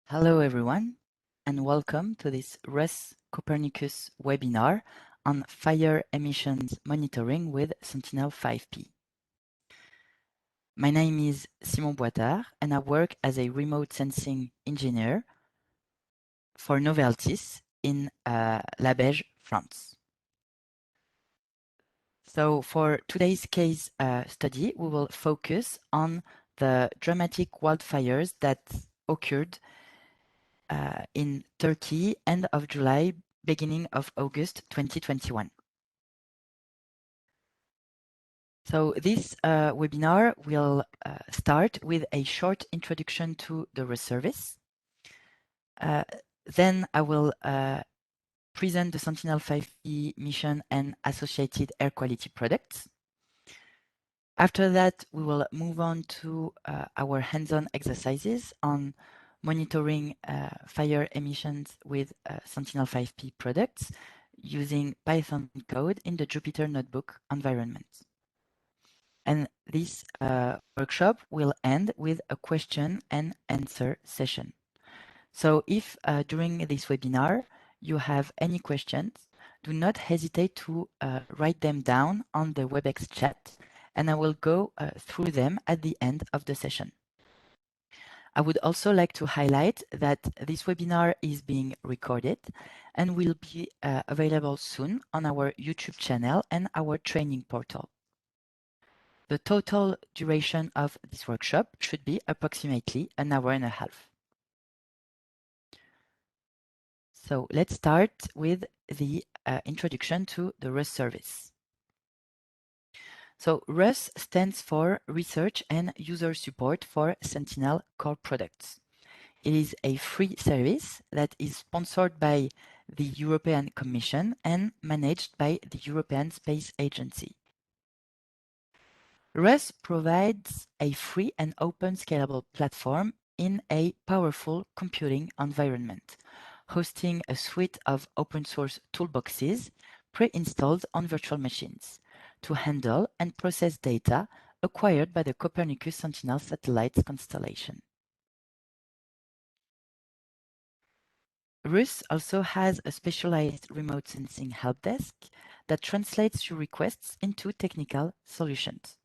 Hello everyone, and welcome to this RUS Copernicus webinar on fire emissions monitoring with Sentinel-5P. My name is Simon Boitard, and I work as a remote sensing engineer for Noveltis in La Beige, France. So for today's case study, we will focus on the dramatic wildfires that occurred in Turkey, end of July, beginning of August 2021. So this webinar will start with a short introduction to the RUS service. Then I will present the Sentinel-5P mission and associated air quality products. After that, we will move on to our hands-on exercises on monitoring fire emissions with Sentinel5P products using Python code in the Jupyter Notebook environment. And this workshop will end with a question and answer session. So if during this webinar you have any questions, do not hesitate to write them down on the WebEx chat, and I will go through them at the end of the session. I would also like to highlight that this webinar is being recorded and will be available soon on our YouTube channel and our training portal. The total duration of this workshop should be approximately an hour and a half. So let's start with the introduction to the RUS service. So RUS stands for Research and User Support for Sentinel Core Products. It is a free service that is sponsored by the European Commission and managed by the European Space Agency. RUS provides a free and open scalable platform in a powerful computing environment, hosting a suite of open source toolboxes pre-installed on virtual machines to handle and process data acquired by the Copernicus Sentinel satellites constellation. RUS also has a specialized remote sensing help desk that translates your requests into technical solutions.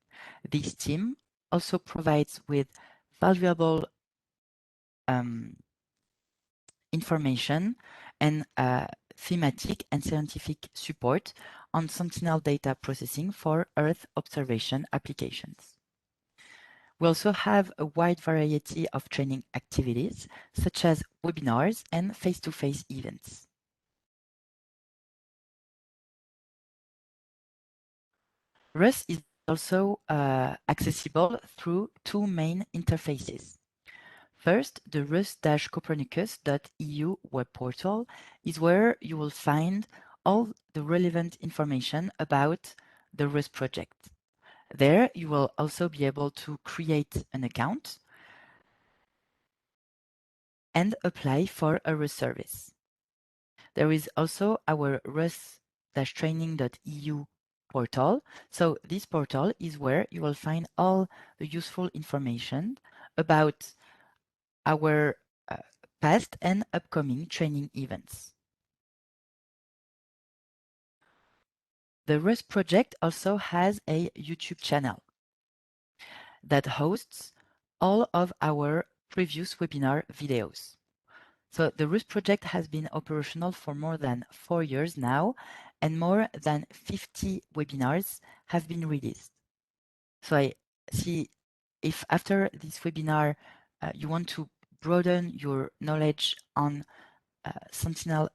This team also provides with valuable information and thematic and scientific support on Sentinel data processing for Earth observation applications. We also have a wide variety of training activities, such as webinars and face-to-face events. RUS is also accessible through two main interfaces. First, the rus-copernicus.eu web portal is where you will find all the relevant information about the RUS project. There, you will also be able to create an account and apply for a RUS service. There is also our rus-training.eu portal. So this portal is where you will find all the useful information about our past and upcoming training events. The RUS project also has a YouTube channel that hosts all of our previous webinar videos. So the RUS project has been operational for more than 4 years now, and more than 50 webinars have been released. So I see if after this webinar you want to broaden your knowledge on Sentinel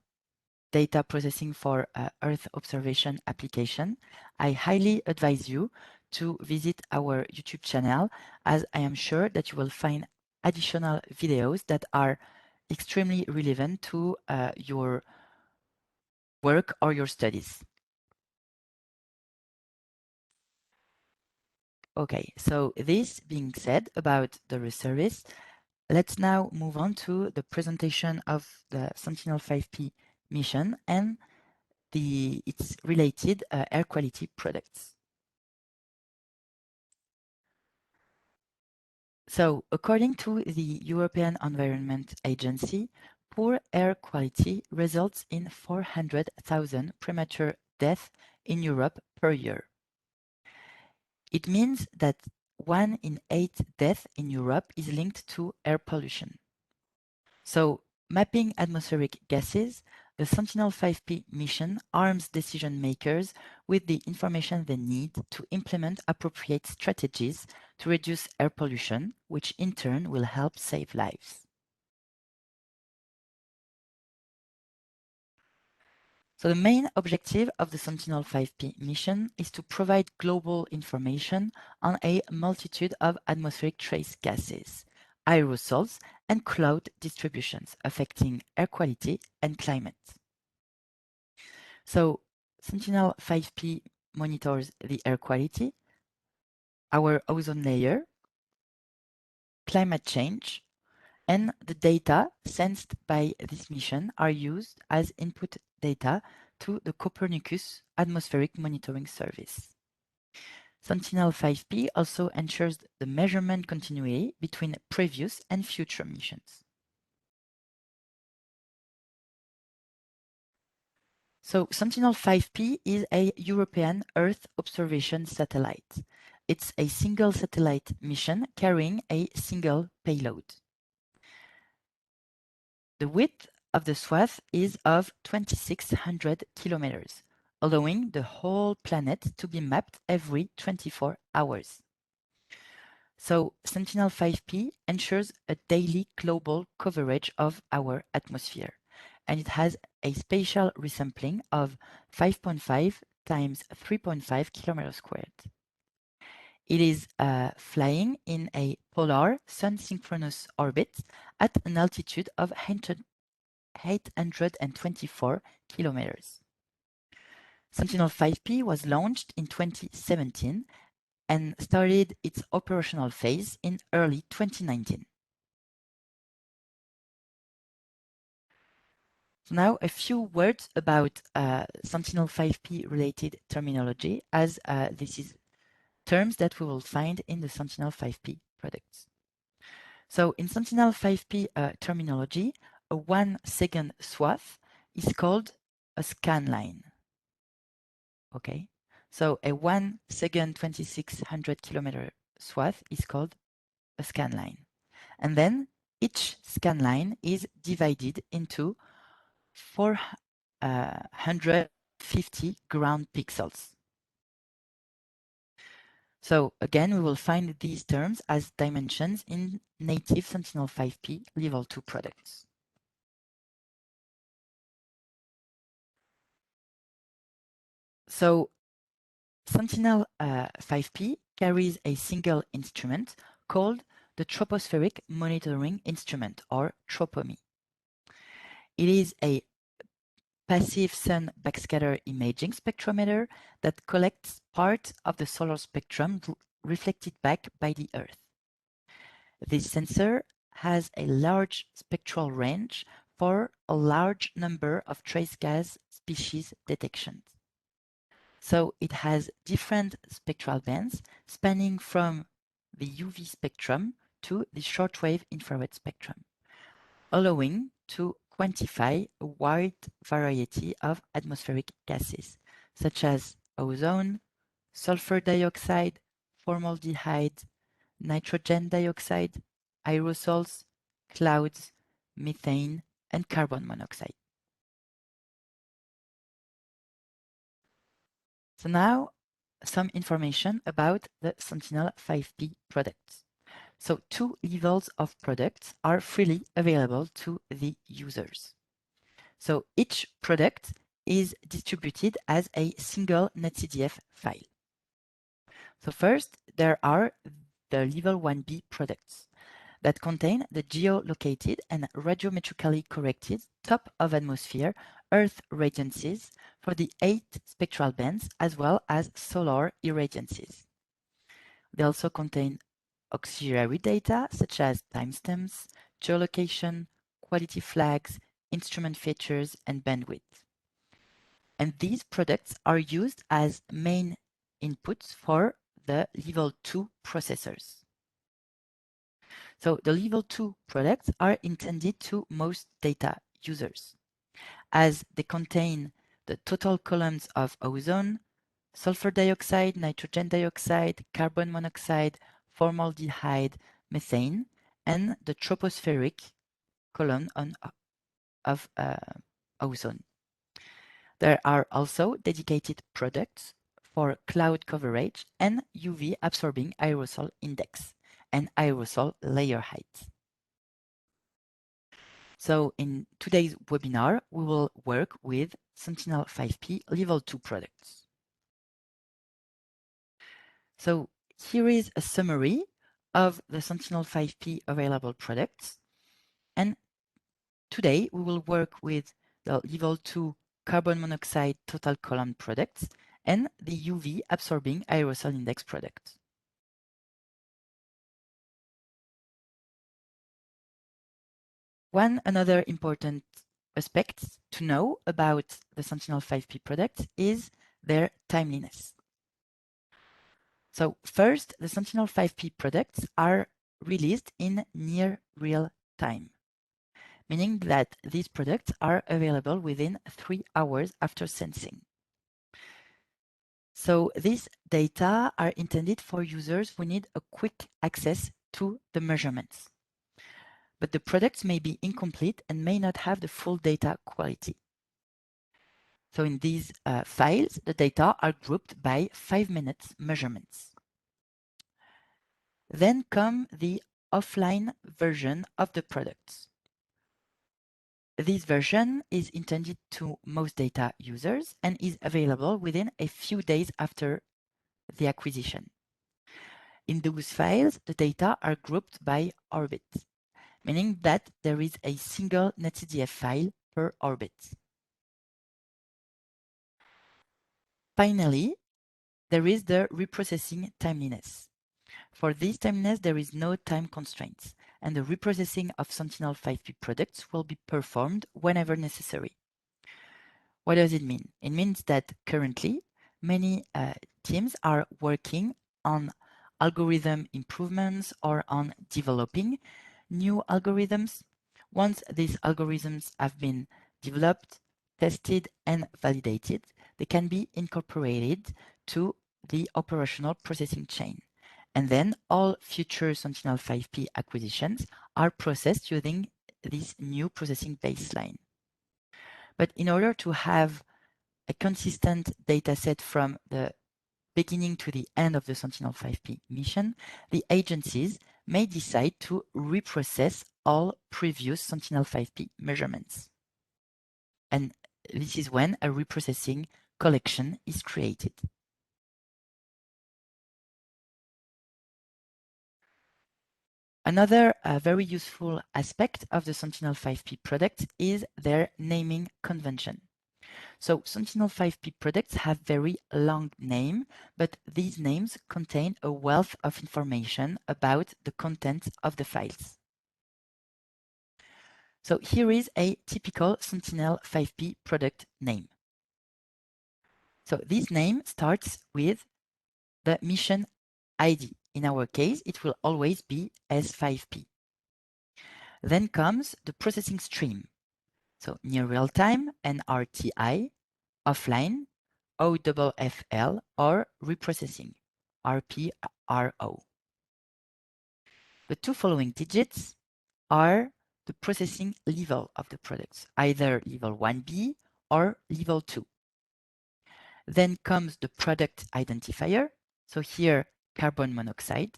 data processing for Earth observation application, I highly advise you to visit our YouTube channel, as I am sure that you will find additional videos that are extremely relevant to your work or your studies. Okay, so this being said about the RUS service, let's now move on to the presentation of the Sentinel-5P mission and its related air quality products. So, according to the European Environment Agency, poor air quality results in 400,000 premature deaths in Europe per year. It means that 1 in 8 deaths in Europe is linked to air pollution. So, mapping atmospheric gases, the Sentinel-5P mission arms decision makers with the information they need to implement appropriate strategies to reduce air pollution, which in turn will help save lives. So the main objective of the Sentinel-5P mission is to provide global information on a multitude of atmospheric trace gases, aerosols, and cloud distributions affecting air quality and climate. So Sentinel-5P monitors the air quality, our ozone layer, climate change, and the data sensed by this mission are used as input data to the Copernicus Atmospheric Monitoring Service. Sentinel-5P also ensures the measurement continuity between previous and future missions. So Sentinel-5P is a European Earth observation satellite. It's a single satellite mission carrying a single payload. The width of the swath is of 2,600 kilometers, allowing the whole planet to be mapped every 24 hours. So Sentinel-5P ensures a daily global coverage of our atmosphere, and it has a spatial resampling of 5.5 times 3.5 kilometers squared. It is flying in a polar sun-synchronous orbit at an altitude of 824 kilometers. Sentinel-5P was launched in 2017 and started its operational phase in early 2019. So now a few words about Sentinel-5P related terminology, as this is terms that we will find in the Sentinel-5P products. So in Sentinel-5P terminology, a 1 second swath is called a scan line. Okay, so a 1 second 2,600 kilometer swath is called a scan line. And then each scan line is divided into 450 ground pixels. So again, we will find these terms as dimensions in native Sentinel-5P Level 2 products. So Sentinel-5P carries a single instrument called the Tropospheric Monitoring Instrument, or Tropomy. It is a passive sun backscatter imaging spectrometer that collects part of the solar spectrum reflected back by the Earth. This sensor has a large spectral range for a large number of trace gas species detections. So it has different spectral bands spanning from the UV spectrum to the shortwave infrared spectrum, allowing to quantify a wide variety of atmospheric gases, such as ozone, sulfur dioxide, formaldehyde, nitrogen dioxide, aerosols, clouds, methane, and carbon monoxide. So now some information about the Sentinel-5P products. So 2 levels of products are freely available to the users. So each product is distributed as a single NetCDF file. So first, there are the level 1B products that contain the geolocated and radiometrically corrected top of atmosphere Earth radiances for the 8 spectral bands as well as solar irradiances. They also contain auxiliary data such as timestamps, geolocation, quality flags, instrument features, and bandwidth. And these products are used as main inputs for the level 2 processors. So the level 2 products are intended to most data users, as they contain the total columns of ozone, sulfur dioxide, nitrogen dioxide, carbon monoxide, formaldehyde, methane, and the tropospheric column of ozone. There are also dedicated products for cloud coverage and UV absorbing aerosol index and aerosol layer height. So in today's webinar, we will work with Sentinel5P Level 2 products. So here is a summary of the Sentinel5P available products. And today we will work with the Level 2 carbon monoxide total column products and the UV absorbing aerosol index product. One another important aspect to know about the Sentinel5P products is their timeliness. So first, the Sentinel5P products are released in near real time, meaning that these products are available within 3 hours after sensing. So these data are intended for users who need a quick access to the measurements. But the products may be incomplete and may not have the full data quality. So in these files, the data are grouped by 5 minutes measurements. Then come the offline version of the products. This version is intended to most data users and is available within a few days after the acquisition. In those files, the data are grouped by orbit, meaning that there is a single HDF file per orbit. Finally, there is the reprocessing timeliness. For this timeliness, there is no time constraints, and the reprocessing of Sentinel5P products will be performed whenever necessary. What does it mean? It means that currently, many teams are working on algorithm improvements or on developing new algorithms. Once these algorithms have been developed, tested, and validated, they can be incorporated to the operational processing chain. And then all future Sentinel5P acquisitions are processed using this new processing baseline. But in order to have a consistent data set from the beginning to the end of the Sentinel5P mission, the agencies may decide to reprocess all previous Sentinel5P measurements. And this is when a reprocessing collection is created. Another very useful aspect of the Sentinel5P product is their naming convention. So Sentinel5P products have very long names, but these names contain a wealth of information about the content of the files. So here is a typical Sentinel5P product name. So this name starts with the mission ID. In our case, it will always be S5P. Then comes the processing stream. So near real time, NRTI, offline, OFFL, or reprocessing, RPRO. The two following digits are the processing level of the products, either level 1B or level 2. Then comes the product identifier. So here, carbon monoxide.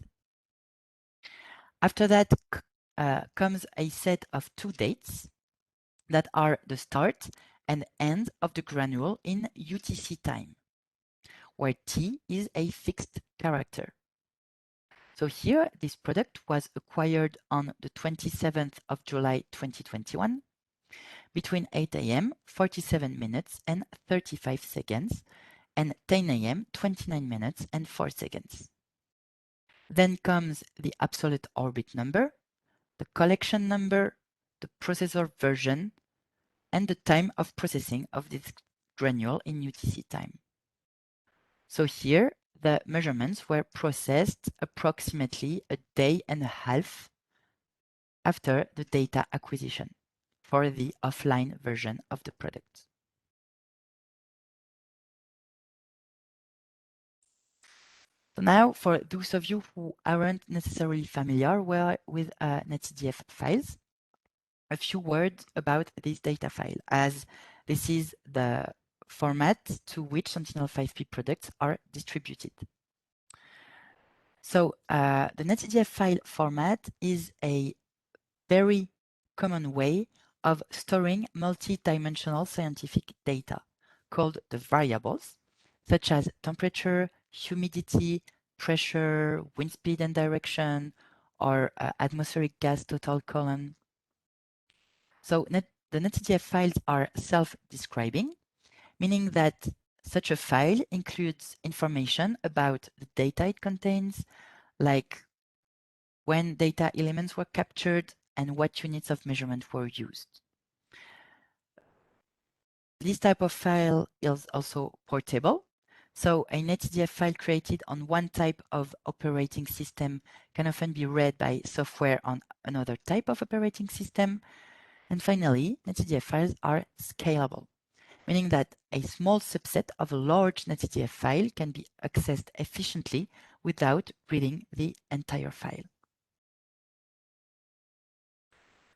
After that comes a set of 2 dates that are the start and end of the granule in UTC time, where T is a fixed character. So here, this product was acquired on the 27th of July 2021 between 8 a.m. 47 minutes and 35 seconds and 10 a.m. 29 minutes and 4 seconds. Then comes the absolute orbit number, the collection number, the processor version, and the time of processing of this granule in UTC time. So here, the measurements were processed approximately a day and a half after the data acquisition for the offline version of the product. So now, for those of you who aren't necessarily familiar with NetHDF files, a few words about this data file, as this is the format to which Sentinel5P products are distributed. So the NetHDF file format is a very common way of storing multi-dimensional scientific data called the variables, such as temperature, humidity, pressure, wind speed and direction, or atmospheric gas total column. So the NetHDF files are self-describing, meaning that such a file includes information about the data it contains, like when data elements were captured and what units of measurement were used. This type of file is also portable. So a NetHDF file created on one type of operating system can often be read by software on another type of operating system. And finally, NetHDF files are scalable, meaning that a small subset of a large NetHDF file can be accessed efficiently without reading the entire file.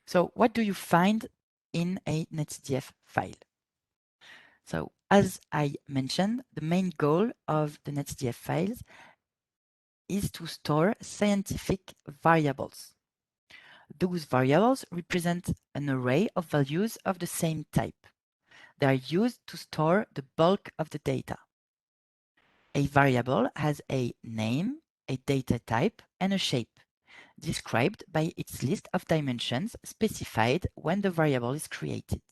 So what do you find in a NetHDF file? So as I mentioned, the main goal of the NetHDF files is to store scientific variables. Those variables represent an array of values of the same type. They are used to store the bulk of the data. A variable has a name, a data type, and a shape, described by its list of dimensions specified when the variable is created.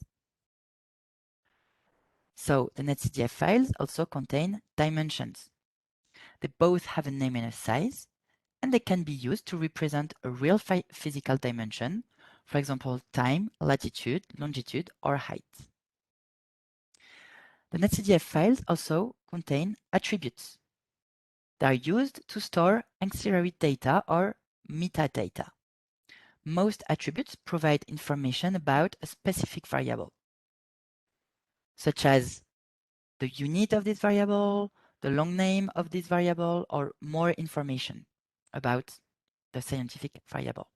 So the NetHDF files also contain dimensions. They both have a name and a size, and they can be used to represent a real physical dimension, for example, time, latitude, longitude, or height. The NetHDF files also contain attributes. They are used to store auxiliary data or metadata. Most attributes provide information about a specific variable, such as the unit of this variable, the long name of this variable, or more information about the scientific variable.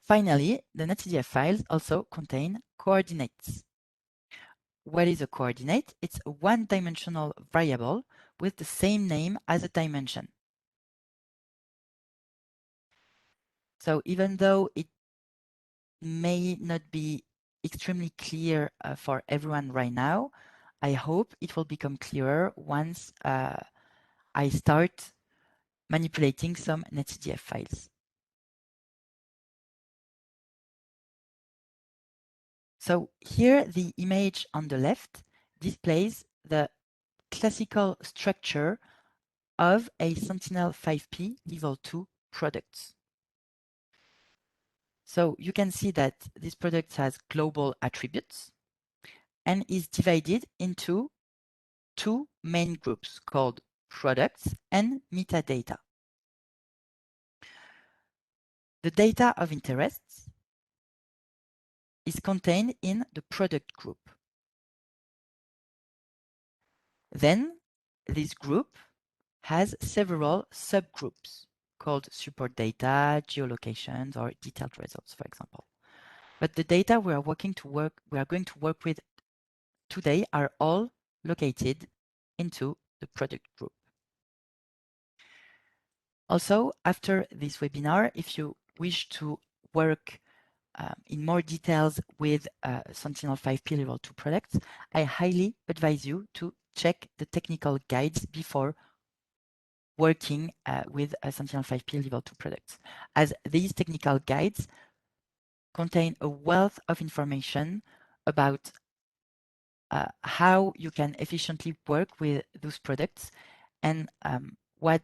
Finally, the NetHDF files also contain coordinates. What is a coordinate? It's a one-dimensional variable with the same name as a dimension. So even though it may not be extremely clear for everyone right now, I hope it will become clearer once I start manipulating some NetHDF files. So here the image on the left displays the classical structure of a Sentinel5P Level 2 product. So you can see that this product has global attributes and is divided into two main groups called products and metadata. The data of interest is contained in the product group. Then this group has several subgroups called support data, geolocations, or detailed results, for example. But the data we are going to work with today are all located into the product group. Also, after this webinar, if you wish to work in more details with Sentinel5P Level 2 products, I highly advise you to check the technical guides before working with Sentinel5P Level 2 products, as these technical guides contain a wealth of information about how you can efficiently work with those products and what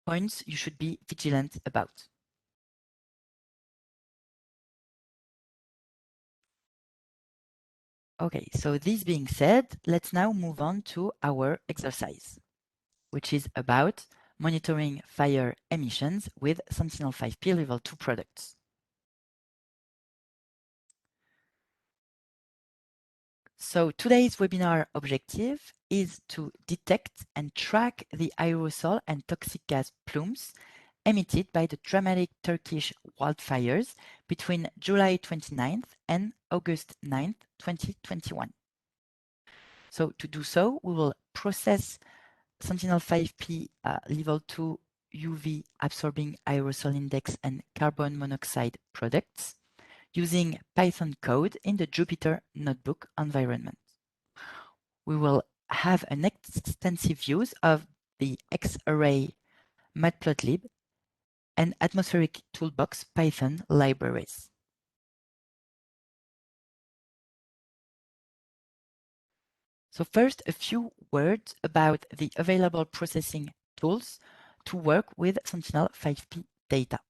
points you should be vigilant about. Okay, so this being said, let's now move on to our exercise, which is about monitoring fire emissions with Sentinel5P Level 2 products. So today's webinar objective is to detect and track the aerosol and toxic gas plumes emitted by the dramatic Turkish wildfires between July 29th and August 9th, 2021. So to do so, we will process Sentinel5P Level 2 UV absorbing aerosol index and carbon monoxide products using Python code in the Jupyter Notebook environment. We will have an extensive use of the X-Array Matplotlib and Atmospheric Toolbox Python libraries. So first, a few words about the available processing tools to work with Sentinel5P data.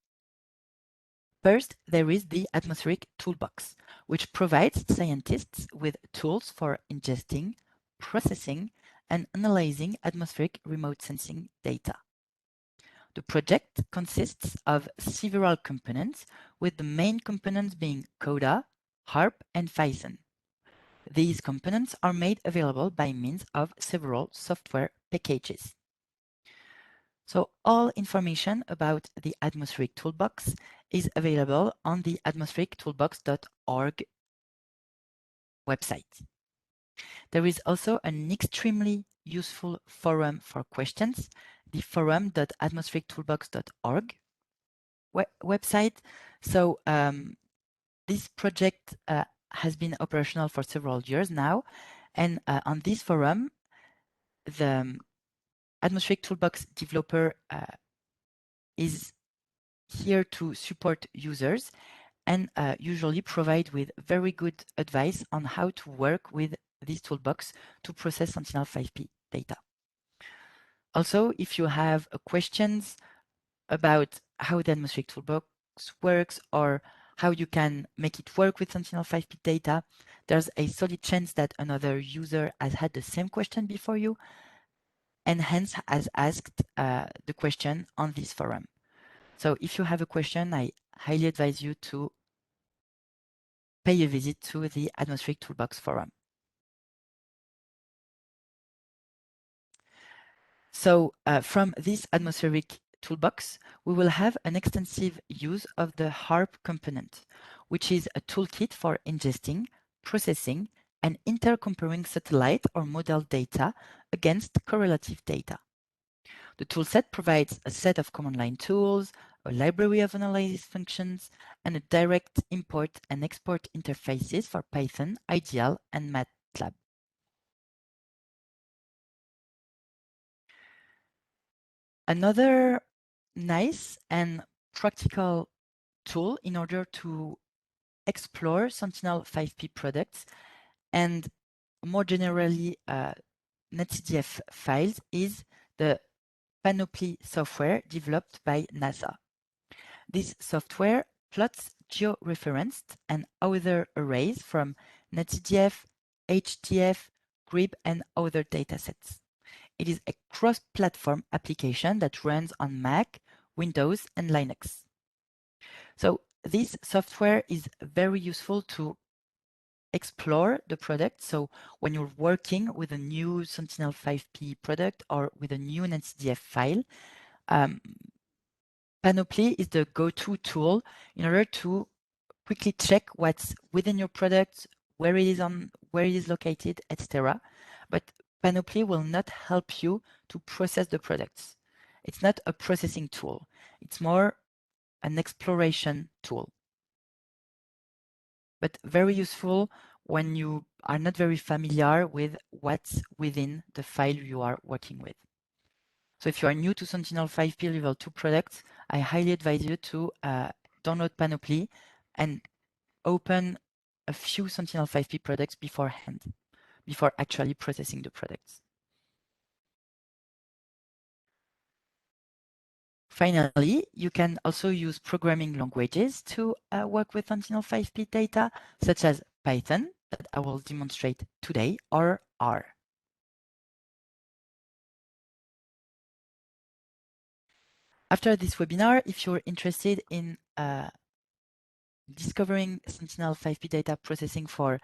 First, there is the Atmospheric Toolbox, which provides scientists with tools for ingesting, processing, and analyzing atmospheric remote sensing data. The project consists of several components, with the main components being Coda, Harp, and Python. These components are made available by means of several software packages. So all information about the Atmospheric Toolbox is available on the atmospherictoolbox.org website. There is also an extremely useful forum for questions, the forum.atmospherictoolbox.org website. So this project has been operational for several years now, and on this forum, the Atmospheric Toolbox developer is here to support users and usually provide with very good advice on how to work with this toolbox to process Sentinel5P data. Also, if you have questions about how the Atmospheric Toolbox works or how you can make it work with Sentinel5P data, there's a solid chance that another user has had the same question before you and hence has asked the question on this forum. So if you have a question, I highly advise you to pay a visit to the Atmospheric Toolbox forum. So from this Atmospheric Toolbox, we will have an extensive use of the Harp component, which is a toolkit for ingesting, processing, and intercomparing satellite or model data against correlative data. The toolset provides a set of command line tools, a library of analysis functions, and a direct import and export interfaces for Python, IDL, and MATLAB. Another nice and practical tool in order to explore Sentinel5P products and more generally NetCDF files is the Panoply software developed by NASA. This software plots georeferenced and other arrays from NetCDF, HDF, GRIB, and other datasets. It is a cross-platform application that runs on Mac, Windows, and Linux. So this software is very useful to explore the product. So when you're working with a new Sentinel5P product or with a new NetCDF file, Panoply is the go-to tool in order to quickly check what's within your product, where it is located, etc. But Panoply will not help you to process the products. It's not a processing tool. It's more an exploration tool. But very useful when you are not very familiar with what's within the file you are working with. So if you are new to Sentinel5P Level 2 products, I highly advise you to download Panoply and open a few Sentinel5P products beforehand, before actually processing the products. Finally, you can also use programming languages to work with Sentinel5P data, such as Python, that I will demonstrate today, or R. After this webinar, if you're interested in discovering Sentinel-5P data processing for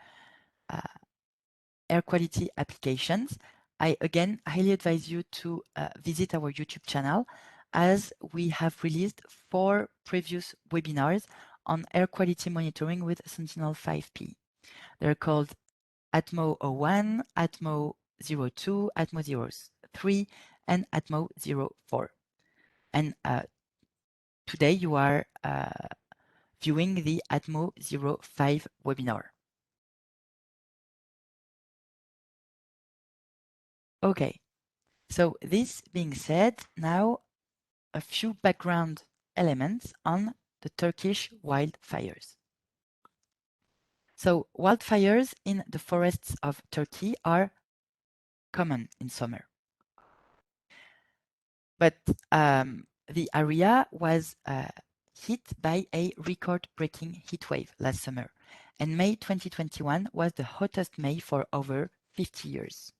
air quality applications, I again highly advise you to visit our YouTube channel, as we have released 4 previous webinars on air quality monitoring with Sentinel-5P. They're called ATMO01, ATMO02, ATMO03, and ATMO04. And today you are viewing the ATMO05 webinar. Okay, so this being said, now a few background elements on the Turkish wildfires. So wildfires in the forests of Turkey are common in summer. But the area was hit by a record-breaking heat wave last summer, and May 2021 was the hottest May for over 50 years.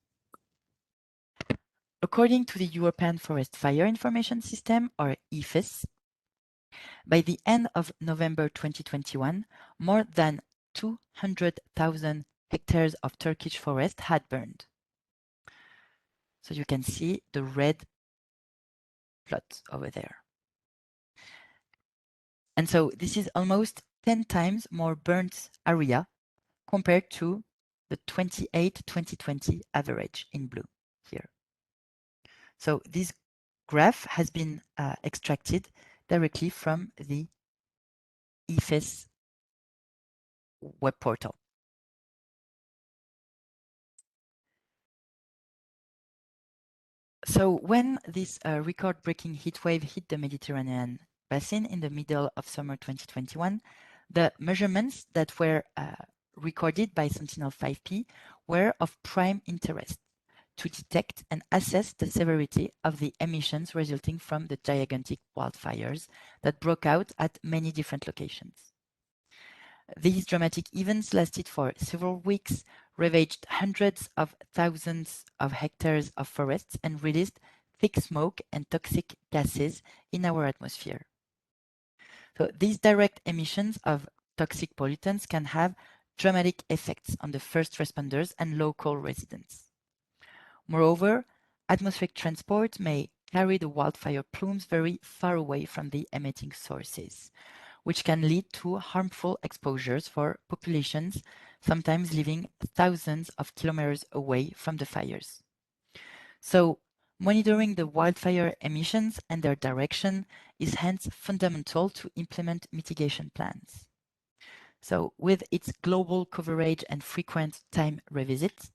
According to the European Forest Fire Information System, or EFIS, by the end of November 2021, more than 200,000 hectares of Turkish forest had burned. So you can see the red plot over there. And so this is almost 10 times more burnt area compared to the 2020 average in blue here. So this graph has been extracted directly from the EFIS web portal. So when this record-breaking heat wave hit the Mediterranean basin in the middle of summer 2021, the measurements that were recorded by Sentinel-5P were of prime interest to detect and assess the severity of the emissions resulting from the gigantic wildfires that broke out at many different locations. These dramatic events lasted for several weeks, ravaged hundreds of thousands of hectares of forests, and released thick smoke and toxic gases in our atmosphere. So these direct emissions of toxic pollutants can have dramatic effects on the first responders and local residents. Moreover, atmospheric transport may carry the wildfire plumes very far away from the emitting sources, which can lead to harmful exposures for populations, sometimes living thousands of kilometers away from the fires. So, monitoring the wildfire emissions and their direction is hence fundamental to implement mitigation plans. So, with its global coverage and frequent time revisits,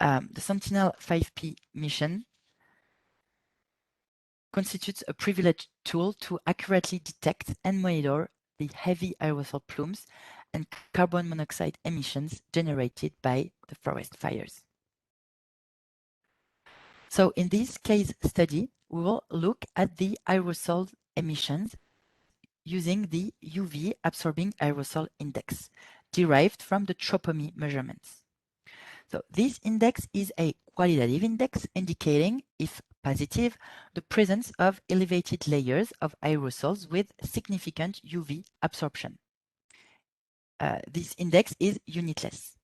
the Sentinel-5P mission constitutes a privileged tool to accurately detect and monitor the heavy aerosol plumes and carbon monoxide emissions generated by the forest fires. So in this case study, we will look at the aerosol emissions using the UV absorbing aerosol index derived from the Tropomy measurements. So this index is a qualitative index indicating, if positive, the presence of elevated layers of aerosols with significant UV absorption. This index is unitless.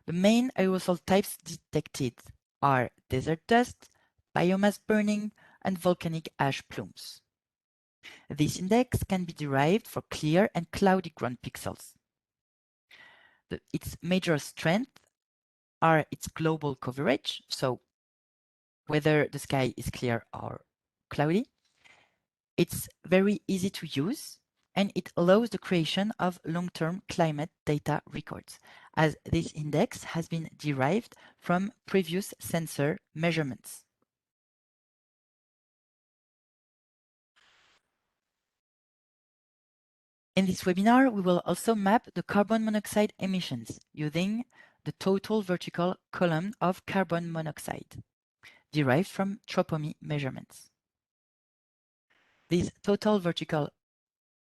The main aerosol types detected are desert dust, biomass burning, and volcanic ash plumes. This index can be derived for clear and cloudy ground pixels. Its major strengths are its global coverage, so whether the sky is clear or cloudy. It's very easy to use, and it allows the creation of long-term climate data records, as this index has been derived from previous sensor measurements. In this webinar, we will also map the carbon monoxide emissions using the total vertical column of carbon monoxide, derived from Tropomy measurements. This total vertical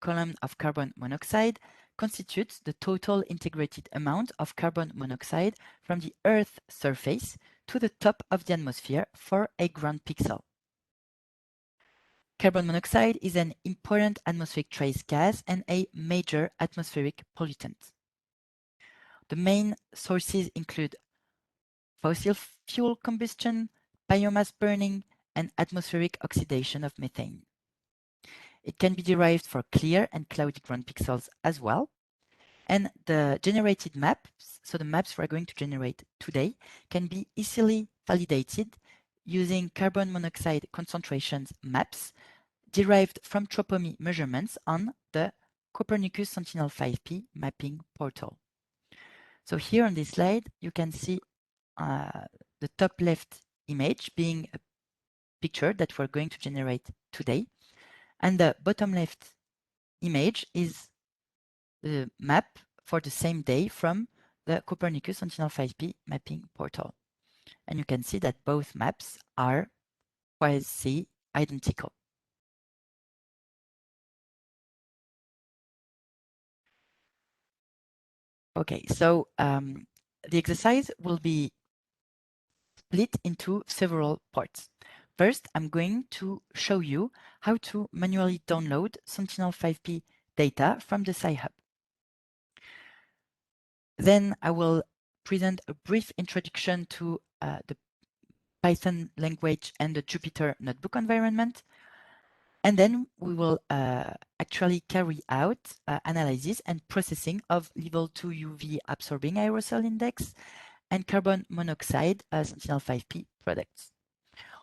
column of carbon monoxide constitutes the total integrated amount of carbon monoxide from the Earth's surface to the top of the atmosphere for a ground pixel. Carbon monoxide is an important atmospheric trace gas and a major atmospheric pollutant. The main sources include fossil fuel combustion, biomass burning, and atmospheric oxidation of methane. It can be derived for clear and cloudy ground pixels as well. And the generated maps, so the maps we're going to generate today, can be easily validated using carbon monoxide concentrations maps derived from Tropomy measurements on the Copernicus Sentinel5P mapping portal. So here on this slide, you can see the top left image being a picture that we're going to generate today. And the bottom left image is the map for the same day from the Copernicus Sentinel5P mapping portal. And you can see that both maps are quasi identical. Okay, so the exercise will be split into several parts. First, I'm going to show you how to manually download Sentinel5P data from the Sci-Hub. Then I will present a brief introduction to the Python language and the Jupyter Notebook environment. And then we will actually carry out analysis and processing of level 2 UV absorbing aerosol index and carbon monoxide Sentinel5P products.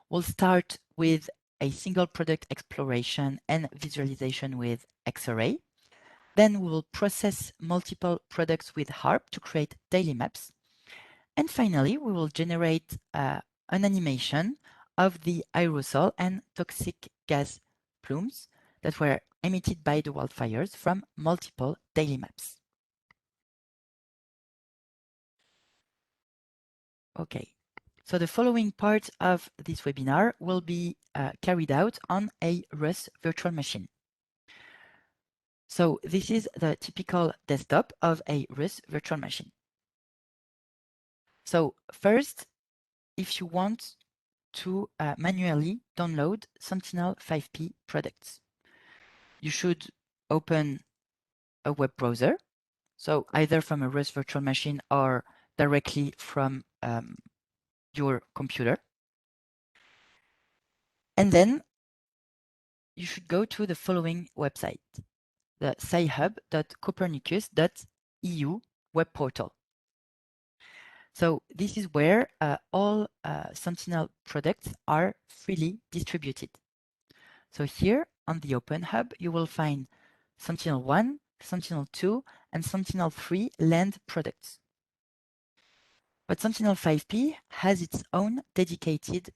We'll start with a single product exploration and visualization with Xarray. Then we will process multiple products with Harp to create daily maps. And finally, we will generate an animation of the aerosol and toxic gas plumes that were emitted by the wildfires from multiple daily maps. Okay, so the following part of this webinar will be carried out on a RUS virtual machine. So this is the typical desktop of a RUS virtual machine. So first, if you want to manually download Sentinel5P products, you should open a web browser, so either from a RUS virtual machine or directly from your computer. And then you should go to the following website, the scihub.copernicus.eu web portal. So this is where all Sentinel products are freely distributed. So here on the Open Hub, you will find Sentinel-1, Sentinel-2, and Sentinel-3 land products. But Sentinel5P has its own dedicated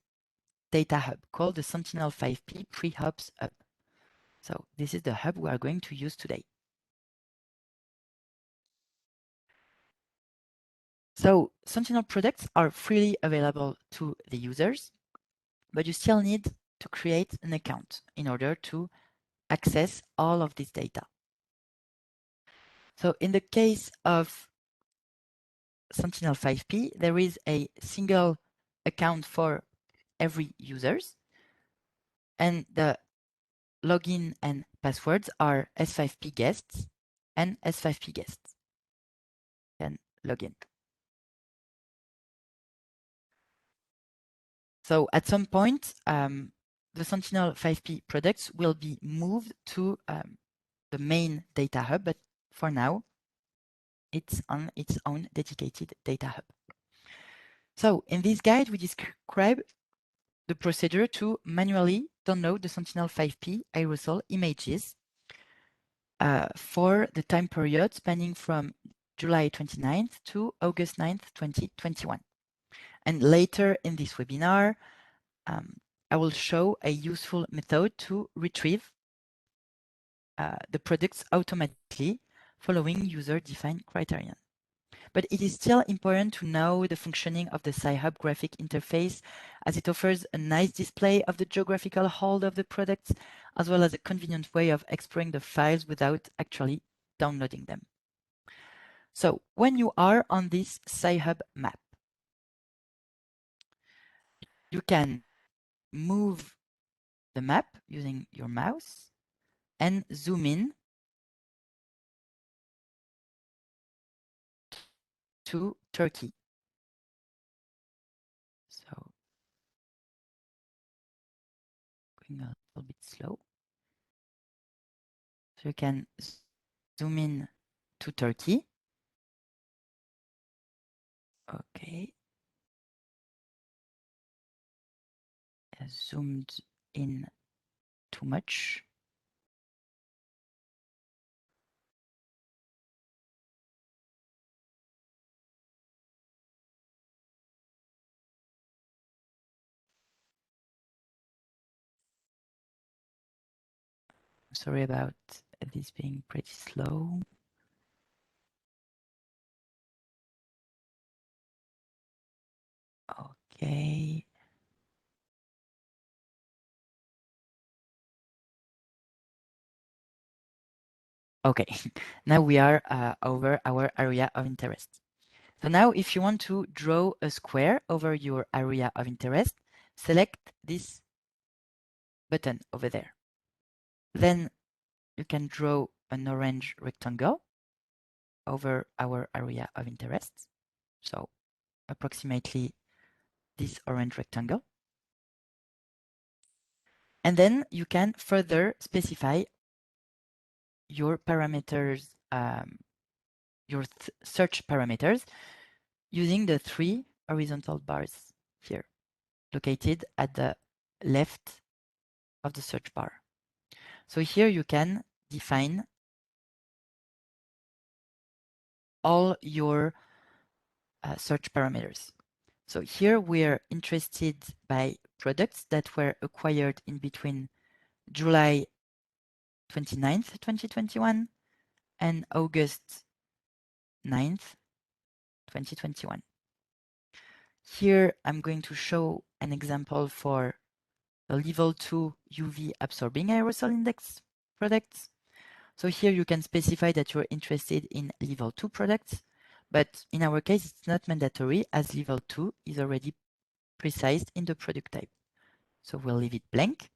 data hub called the Sentinel5P Pre-Hubs Hub. So this is the hub we are going to use today. So Sentinel products are freely available to the users, but you still need to create an account in order to access all of this data. So in the case of Sentinel5P, there is a single account for every users, and the login and passwords are S5P guests and S5P guests. And login. So at some point, the Sentinel5P products will be moved to the main data hub, but for now, it's on its own dedicated data hub. So in this guide, we describe the procedure to manually download the Sentinel5P aerosol images for the time period spanning from July 29th to August 9th, 2021. And later in this webinar, I will show a useful method to retrieve the products automatically following user-defined criteria. But it is still important to know the functioning of the Sci-Hub graphic interface, as it offers a nice display of the geographical hold of the products, as well as a convenient way of exploring the files without actually downloading them. So when you are on this Sci-Hub map, you can move the map using your mouse and zoom in to Turkey. So going a little bit slow. So you can zoom in to Turkey. Okay. I zoomed in too much. Sorry about this being pretty slow. Okay. Okay, now we are over our area of interest. So now if you want to draw a square over your area of interest, select this button over there. Then you can draw an orange rectangle over our area of interest. So approximately this orange rectangle. And then you can further specify your parameters, your search parameters using the 3 horizontal bars here, located at the left of the search bar. So here you can define all your search parameters. So here we're interested by products that were acquired in between July 29th, 2021 and August 9th, 2021. Here I'm going to show an example for the level 2 UV absorbing aerosol index products. So here you can specify that you're interested in level 2 products, but in our case it's not mandatory as level 2 is already precised in the product type. So we'll leave it blank.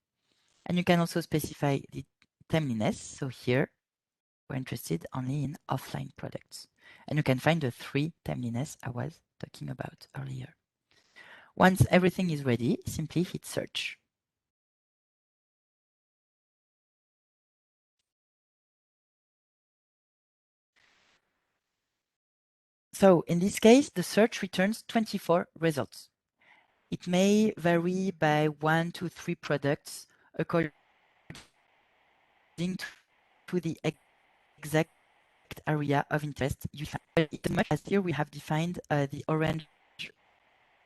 And you can also specify the timeliness. So here we're interested only in offline products. And you can find the 3 timeliness I was talking about earlier. Once everything is ready, simply hit search. So in this case, the search returns 24 results. It may vary by 1 to 3 products according to the exact area of interest you find. As much as here we have defined the orange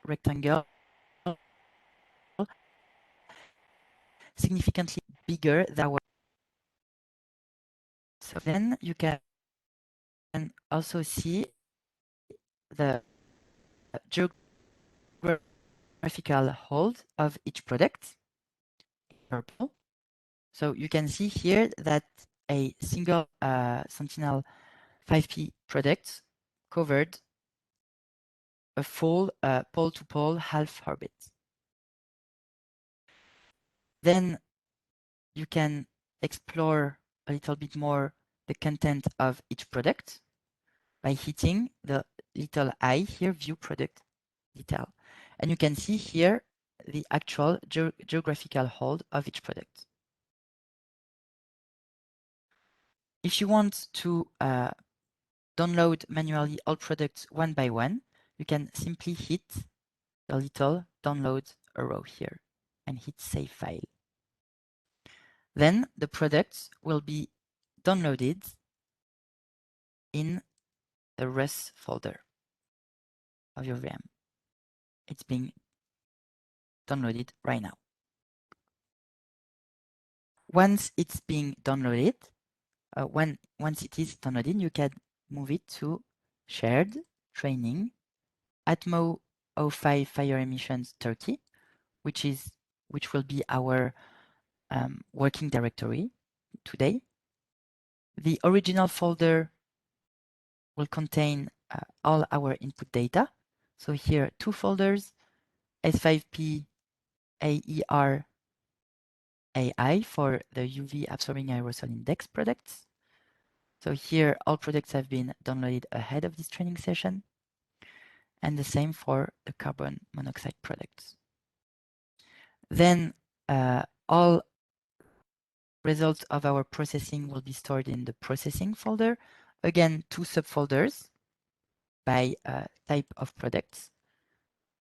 rectangle significantly bigger than our. So then you can also see the geographical hold of each product in purple. So you can see here that a single Sentinel5P product covered a full pole-to-pole half orbit. Then you can explore a little bit more the content of each product by hitting the little I here, view product detail. And you can see here the actual geographical hold of each product. If you want to download manually all products one by one, you can simply hit the little download arrow here and hit save file. Then the products will be downloaded in the RUS folder of your VM. It's being downloaded right now. Once it's being downloaded, once it is downloaded, you can move it to shared training ATMO05 fire emissions Turkey, which will be our working directory today. The original folder will contain all our input data. So here, 2 folders, S5P, AER, AI for the UV absorbing aerosol index products. So here, all products have been downloaded ahead of this training session, and the same for the carbon monoxide products. Then all results of our processing will be stored in the processing folder. Again, 2 subfolders by type of products.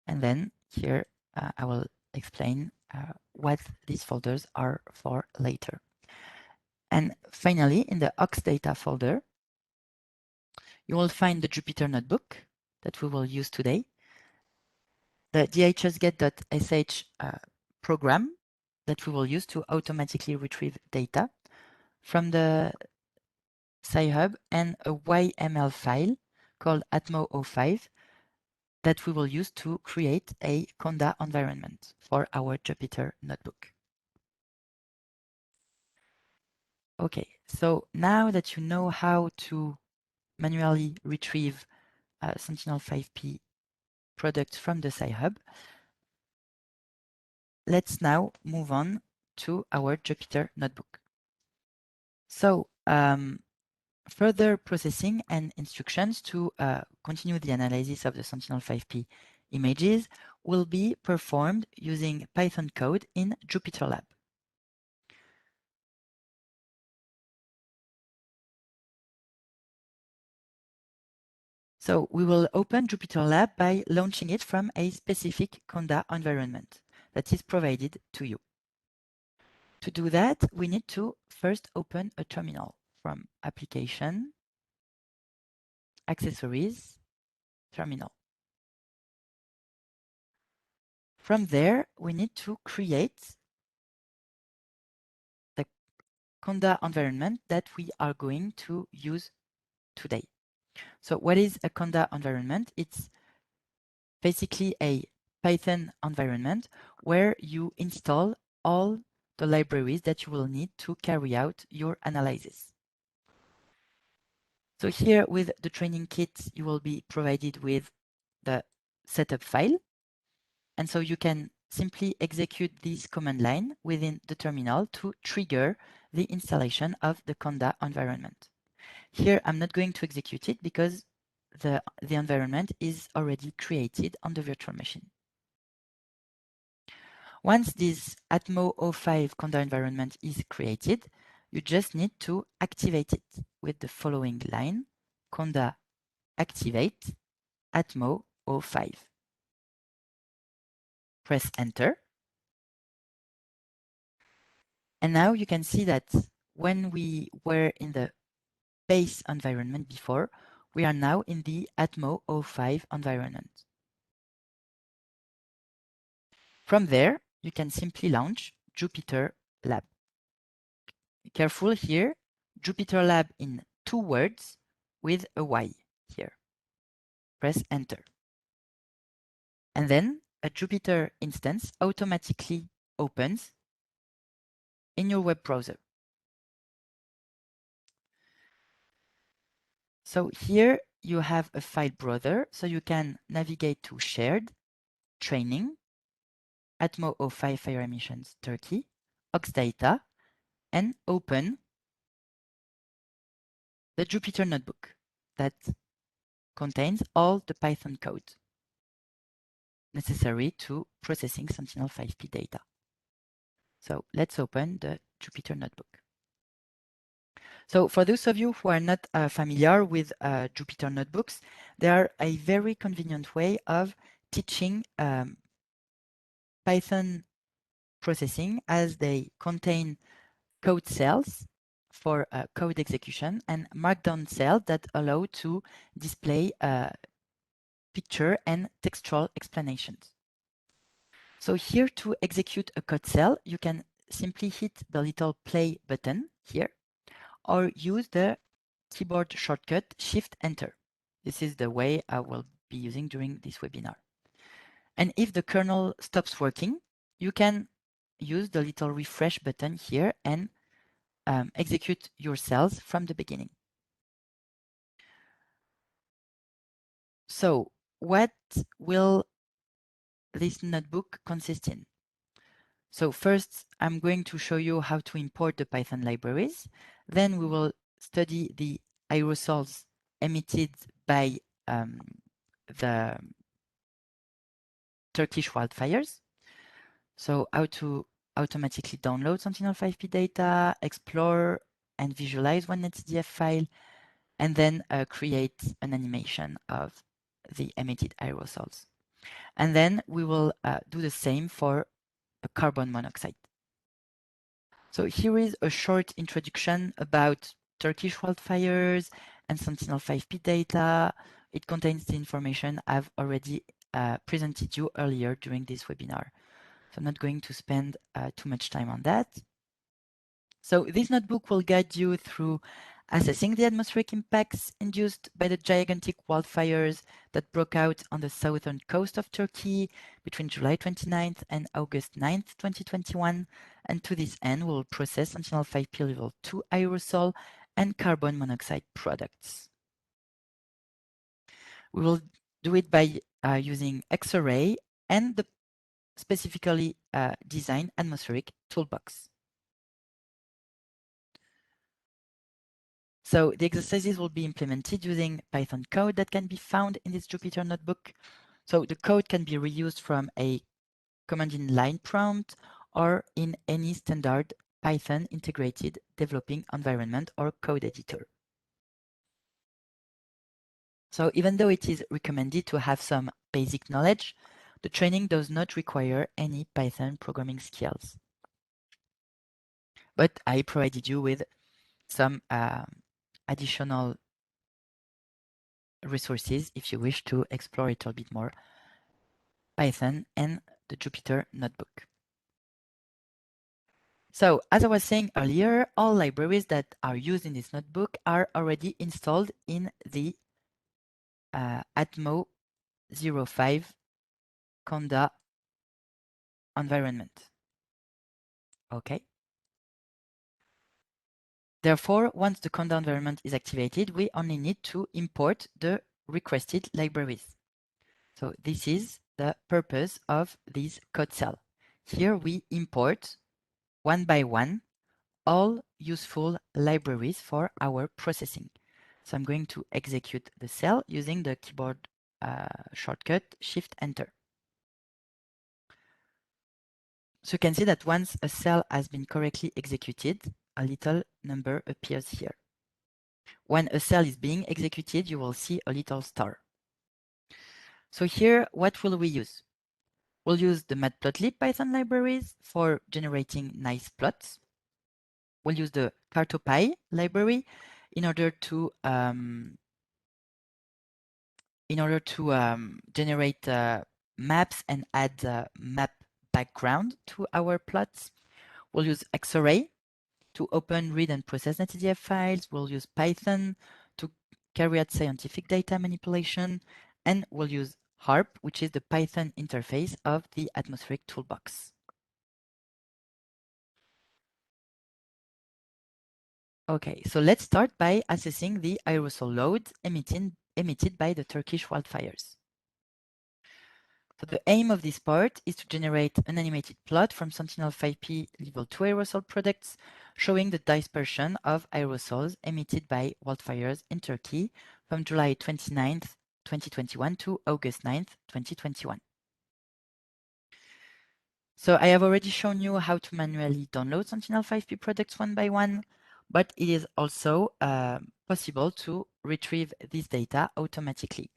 And then here I will explain what these folders are for later. And finally, in the aux data folder, you will find the Jupyter Notebook that we will use today, the dhsget.sh program that we will use to automatically retrieve data from the Sci-Hub, and a YML file called ATMO05 that we will use to create a Conda environment for our Jupyter Notebook. Okay, so now that you know how to manually retrieve Sentinel5P products from the Sci-Hub, let's now move on to our Jupyter Notebook. So further processing and instructions to continue the analysis of the Sentinel5P images will be performed using Python code in Jupyter Lab. So we will open Jupyter Lab by launching it from a specific Conda environment that is provided to you. To do that, we need to first open a terminal from Application, Accessories, Terminal. From there, we need to create the Conda environment that we are going to use today. So what is a Conda environment? It's basically a Python environment where you install all the libraries that you will need to carry out your analysis. So here with the training kit, you will be provided with the setup file. And so you can simply execute this command line within the terminal to trigger the installation of the Conda environment. Here, I'm not going to execute it because the environment is already created on the virtual machine. Once this ATMO05 Conda environment is created, you just need to activate it with the following line, Conda activate ATMO05. Press enter. And now you can see that when we were in the base environment before, we are now in the ATMO05 environment. From there, you can simply launch Jupyter Lab. Be careful here, Jupyter Lab in 2 words with a Y here. Press enter. And then a Jupyter instance automatically opens in your web browser. So here you have a file browser, so you can navigate to Shared, Training, ATMO05 Fire Emissions Turkey, aux data, and open the Jupyter Notebook that contains all the Python code necessary to processing Sentinel5P data. So let's open the Jupyter Notebook. So for those of you who are not familiar with Jupyter Notebooks, they are a very convenient way of teaching Python processing, as they contain code cells for code execution and markdown cells that allow to display picture and textual explanations. So here to execute a code cell, you can simply hit the little play button here, or use the keyboard shortcut Shift Enter. This is the way I will be using during this webinar. And if the kernel stops working, you can use the little refresh button here and execute your cells from the beginning. So what will this notebook consist in? So first, I'm going to show you how to import the Python libraries. Then we will study the aerosols emitted by the Turkish wildfires. So how to automatically download Sentinel5P data, explore and visualize one HDF file, and then create an animation of the emitted aerosols. And then we will do the same for the carbon monoxide. So here is a short introduction about Turkish wildfires and Sentinel5P data. It contains the information I've already presented you earlier during this webinar. So I'm not going to spend too much time on that. So this notebook will guide you through assessing the atmospheric impacts induced by the gigantic wildfires that broke out on the southern coast of Turkey between July 29th and August 9th, 2021. And to this end, we'll process Sentinel5P level 2 aerosol and carbon monoxide products. We will do it by using X-ray and the specifically designed atmospheric toolbox. So the exercises will be implemented using Python code that can be found in this Jupyter Notebook. So the code can be reused from a command in line prompt or in any standard Python integrated developing environment or code editor. So even though it is recommended to have some basic knowledge, the training does not require any Python programming skills. But I provided you with some additional resources if you wish to explore a little bit more Python and the Jupyter Notebook. So as I was saying earlier, all libraries that are used in this notebook are already installed in the ATMO05 Conda environment. Okay. Therefore, once the Conda environment is activated, we only need to import the requested libraries. So this is the purpose of this code cell. Here we import one by one all useful libraries for our processing. So I'm going to execute the cell using the keyboard shortcut Shift-Enter. So you can see that once a cell has been correctly executed, a little number appears here. When a cell is being executed, you will see a little star. So here, what will we use? We'll use the Matplotlib Python libraries for generating nice plots. We'll use the Cartopy library in order to generate maps and add map background to our plots. We'll use Xarray to open, read, and process HDF files. We'll use Python to carry out scientific data manipulation, and we'll use Harp, which is the Python interface of the atmospheric toolbox. Okay, so let's start by assessing the aerosol load emitted by the Turkish wildfires. So the aim of this part is to generate an animated plot from Sentinel5P level 2 aerosol products showing the dispersion of aerosols emitted by wildfires in Turkey from July 29th, 2021 to August 9th, 2021. So I have already shown you how to manually download Sentinel5P products one by one, but it is also possible to retrieve this data automatically,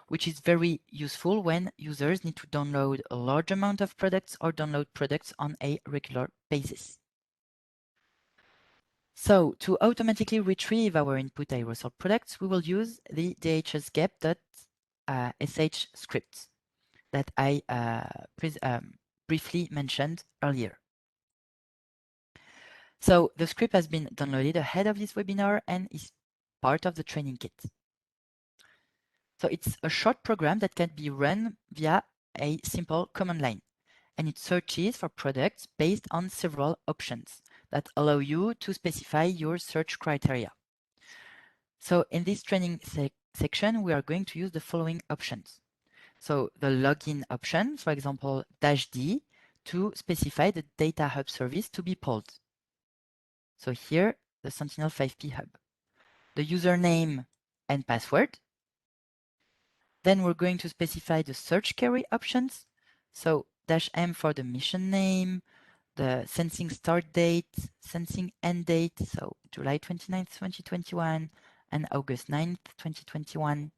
which is very useful when users need to download a large amount of products or download products on a regular basis. So to automatically retrieve our input aerosol products, we will use the GSGap.sh script that I briefly mentioned earlier. So the script has been downloaded ahead of this webinar and is part of the training kit. So it's a short program that can be run via a simple command line, and it searches for products based on several options that allow you to specify your search criteria. So in this training section, we are going to use the following options. So the login option, for example, -D, to specify the Data Hub service to be pulled. So here, the Sentinel5P Hub. The username and password. Then we're going to specify the search query options. So -m for the mission name, the sensing start date, sensing end date, so July 29th, 2021 and August 9th, 2021.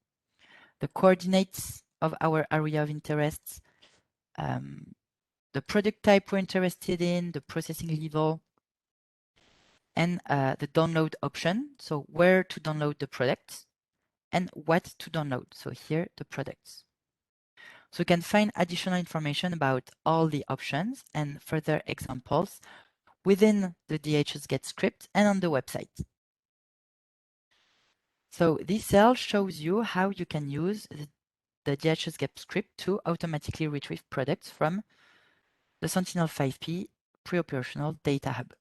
The coordinates of our area of interest, the product type we're interested in, the processing level, and the download option. So where to download the products and what to download. So here, the products. So you can find additional information about all the options and further examples within the GSGap script and on the website. So this cell shows you how you can use the GSGap script to automatically retrieve products from the Sentinel5P pre-operational data hub.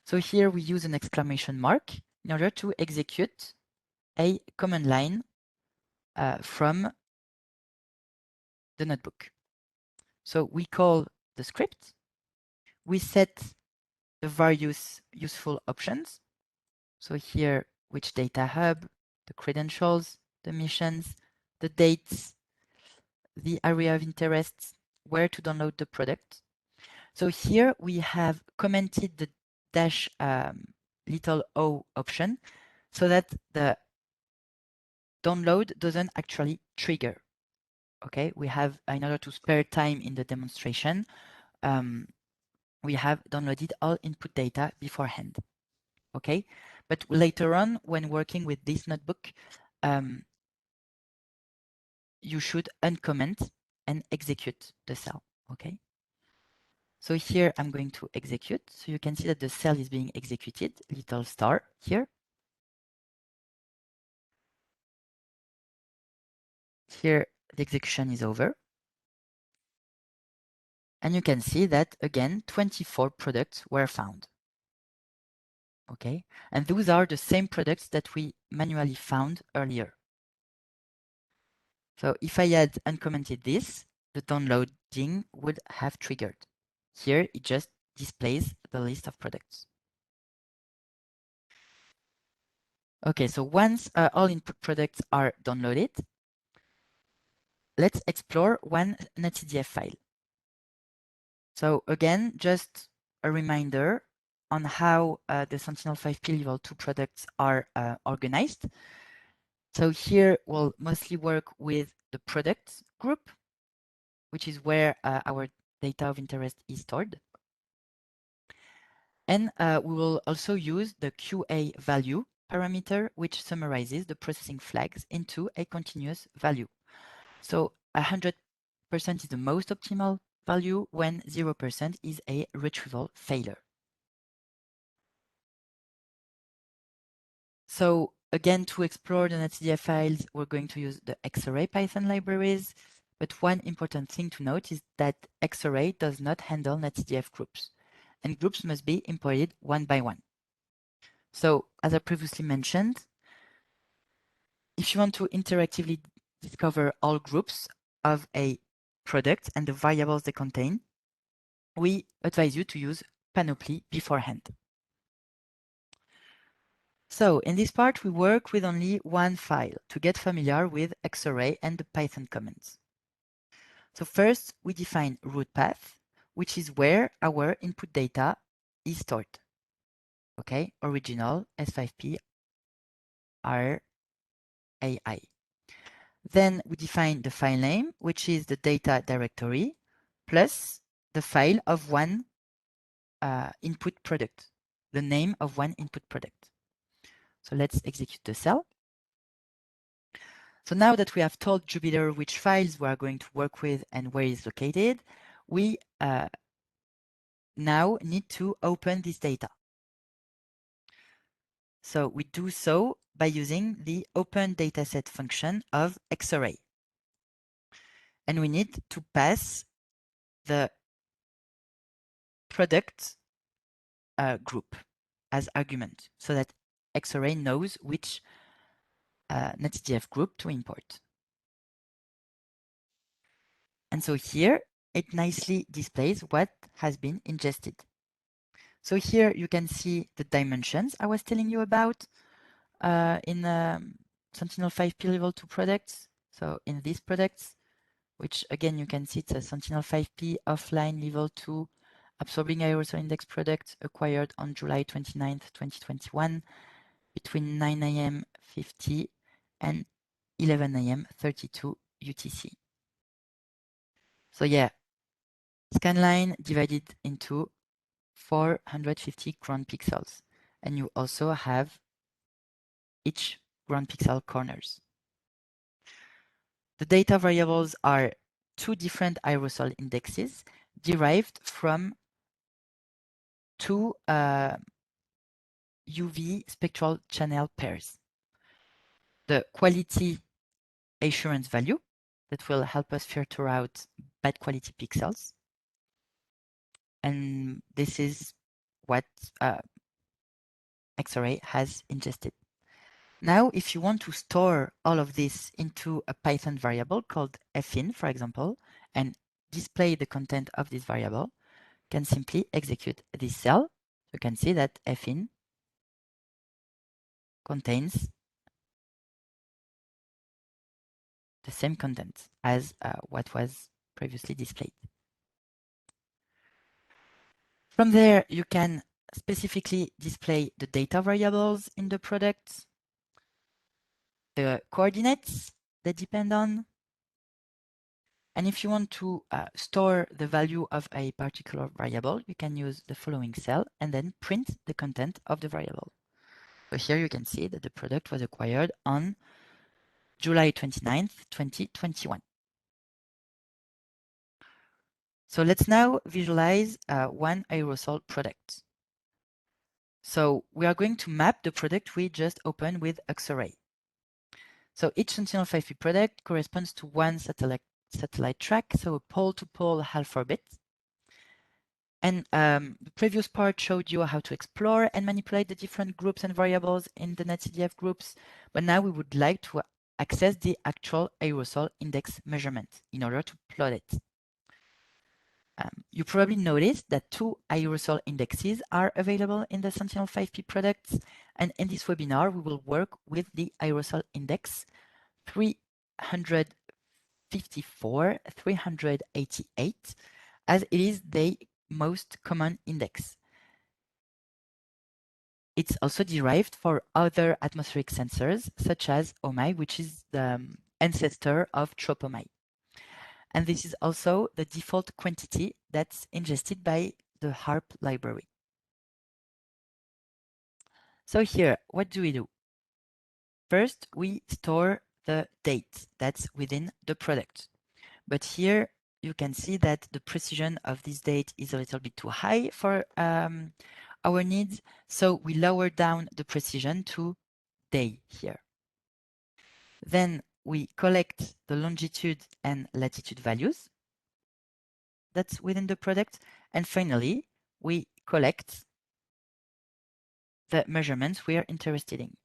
So here we use an exclamation mark in order to execute a command line from the notebook. So we call the script, we set the various useful options. So here, which data hub, the credentials, the missions, the dates, the area of interest, where to download the product. So here we have commented the dash little o option so that the download doesn't actually trigger. Okay, we have, in order to spare time in the demonstration, we have downloaded all input data beforehand. Okay, but later on, when working with this notebook, you should uncomment and execute the cell. Okay, so here I'm going to execute. So you can see that the cell is being executed, little star here. Here, the execution is over. And you can see that, again, 24 products were found. Okay, and those are the same products that we manually found earlier. So if I had uncommented this, the downloading would have triggered. Here, it just displays the list of products. Okay, so once all input products are downloaded, let's explore one HDF file. So again, just a reminder on how the Sentinel5P level 2 products are organized. So here we'll mostly work with the products group, which is where our data of interest is stored. And we will also use the QA value parameter, which summarizes the processing flags into a continuous value. So 100% is the most optimal value when 0% is a retrieval failure. So again, to explore the HDF files, we're going to use the Xarray Python libraries. But one important thing to note is that Xarray does not handle HDF groups, and groups must be imported one by one. So as I previously mentioned, if you want to interactively discover all groups of a product and the variables they contain, we advise you to use Panoply beforehand. So in this part, we work with only one file to get familiar with Xarray and the Python commands. So first, we define root path, which is where our input data is stored. Okay, original S5P RAI. Then we define the file name, which is the data directory, plus the file of one input product, the name of one input product. So let's execute the cell. So now that we have told Jupyter which files we are going to work with and where it's located, we now need to open this data. So we do so by using the open dataset function of Xarray. And we need to pass the product group as argument so that Xarray knows which NetDF group to import. And so here it nicely displays what has been ingested. So here you can see the dimensions I was telling you about in Sentinel5P level 2 products. So in these products, which again you can see it's a Sentinel5P offline level 2 absorbing aerosol index product acquired on July 29th, 2021 between 9 AM 50 and 11 AM 32 UTC. So yeah, scanline divided into 450 ground pixels, and you also have each ground pixel corners. The data variables are two different aerosol indexes derived from two UV spectral channel pairs. The quality assurance value that will help us filter out bad quality pixels. And this is what Xarray has ingested. Now, if you want to store all of this into a Python variable called fin, for example, and display the content of this variable, you can simply execute this cell. You can see that fin contains the same content as what was previously displayed. From there, you can specifically display the data variables in the product, the coordinates they depend on, and if you want to store the value of a particular variable, you can use the following cell and then print the content of the variable. So here you can see that the product was acquired on July 29th, 2021. So let's now visualize one aerosol product. So we are going to map the product we just opened with Xarray. So each Sentinel5P product corresponds to one satellite track, so a pole-to-pole alphabet. And the previous part showed you how to explore and manipulate the different groups and variables in the NetCDF groups. But now we would like to access the actual aerosol index measurement in order to plot it. You probably noticed that two aerosol indexes are available in the Sentinel5P products. And in this webinar, we will work with the aerosol index 354, 388, as it is the most common index. It's also derived for other atmospheric sensors, such as OMI, which is the ancestor of Tropomy. And this is also the default quantity that's ingested by the Harp library. So here, what do we do? First, we store the date that's within the product. But here you can see that the precision of this date is a little bit too high for our needs. So we lower down the precision to day here. Then we collect the longitude and latitude values that's within the product. And finally, we collect the measurements we are interested in,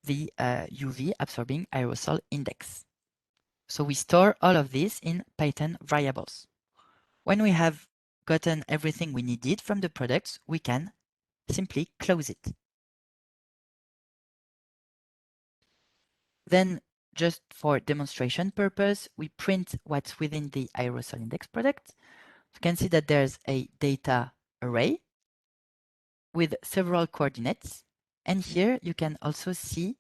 the UV absorbing aerosol index. So we store all of this in Python variables. When we have gotten everything we needed from the products, we can simply close it. Then, just for demonstration purpose, we print what's within the aerosol index product. You can see that there's a data array with several coordinates. And here you can also see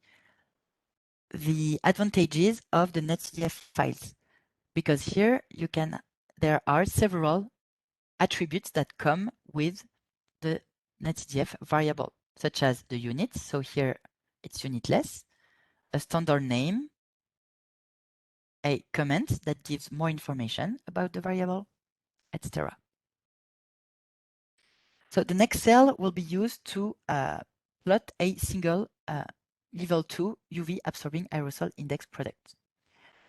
the advantages of the NetCDF files, because here there are several attributes that come with the NetCDF variable, such as the units. So here it's unitless, a standard name, a comment that gives more information about the variable, etc. So the next cell will be used to plot a single level 2 UV absorbing aerosol index product.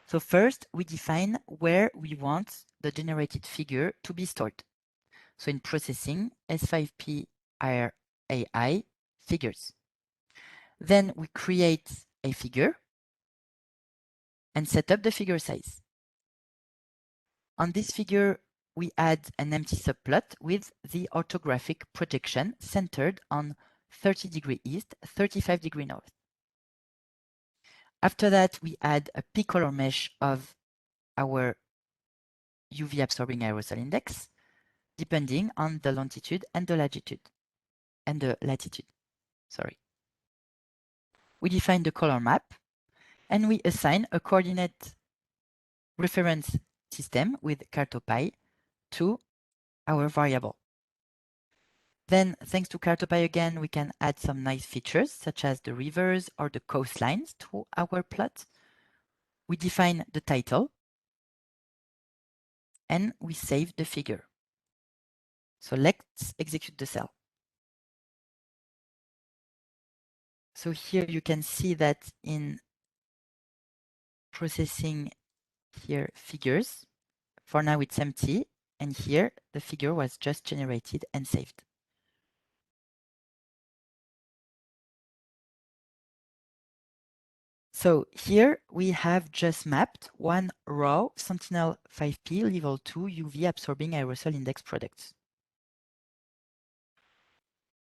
So first, we define where we want the generated figure to be stored. So in processing, S5P AI figures. Then we create a figure and set up the figure size. On this figure, we add an empty subplot with the orthographic projection centered on 30° east, 35° north. After that, we add a P color mesh of our UV absorbing aerosol index, depending on the longitude and the latitude. Sorry. We define the color map, and we assign a coordinate reference system with Cartopy to our variable. Then, thanks to Cartopy again, we can add some nice features, such as the rivers or the coastlines to our plot. We define the title, and we save the figure. So let's execute the cell. So here you can see that in processing here figures, for now it's empty, and here the figure was just generated and saved. So here we have just mapped one raw Sentinel-5P level 2 UV absorbing aerosol index products.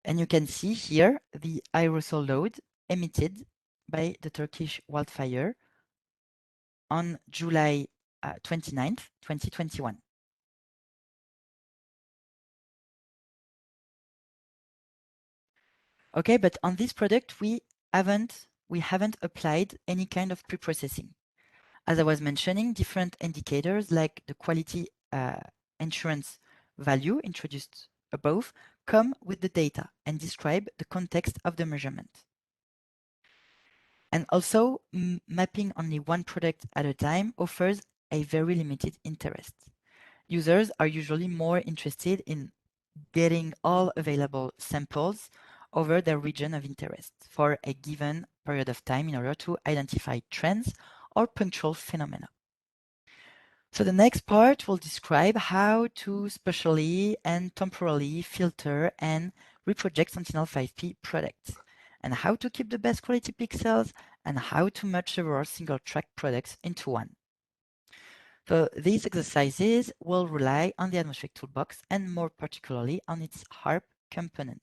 And you can see here the aerosol load emitted by the Turkish wildfire on July 29th, 2021. Okay, but on this product, we haven't applied any kind of pre-processing. As I was mentioning, different indicators like the quality insurance value introduced above come with the data and describe the context of the measurement. And also, mapping only one product at a time offers a very limited interest. Users are usually more interested in getting all available samples over their region of interest for a given period of time in order to identify trends or punctual phenomena. So the next part will describe how to spatially and temporally filter and reproject Sentinel5P products, and how to keep the best quality pixels, and how to merge several single track products into one. So these exercises will rely on the atmospheric toolbox and more particularly on its Harp component.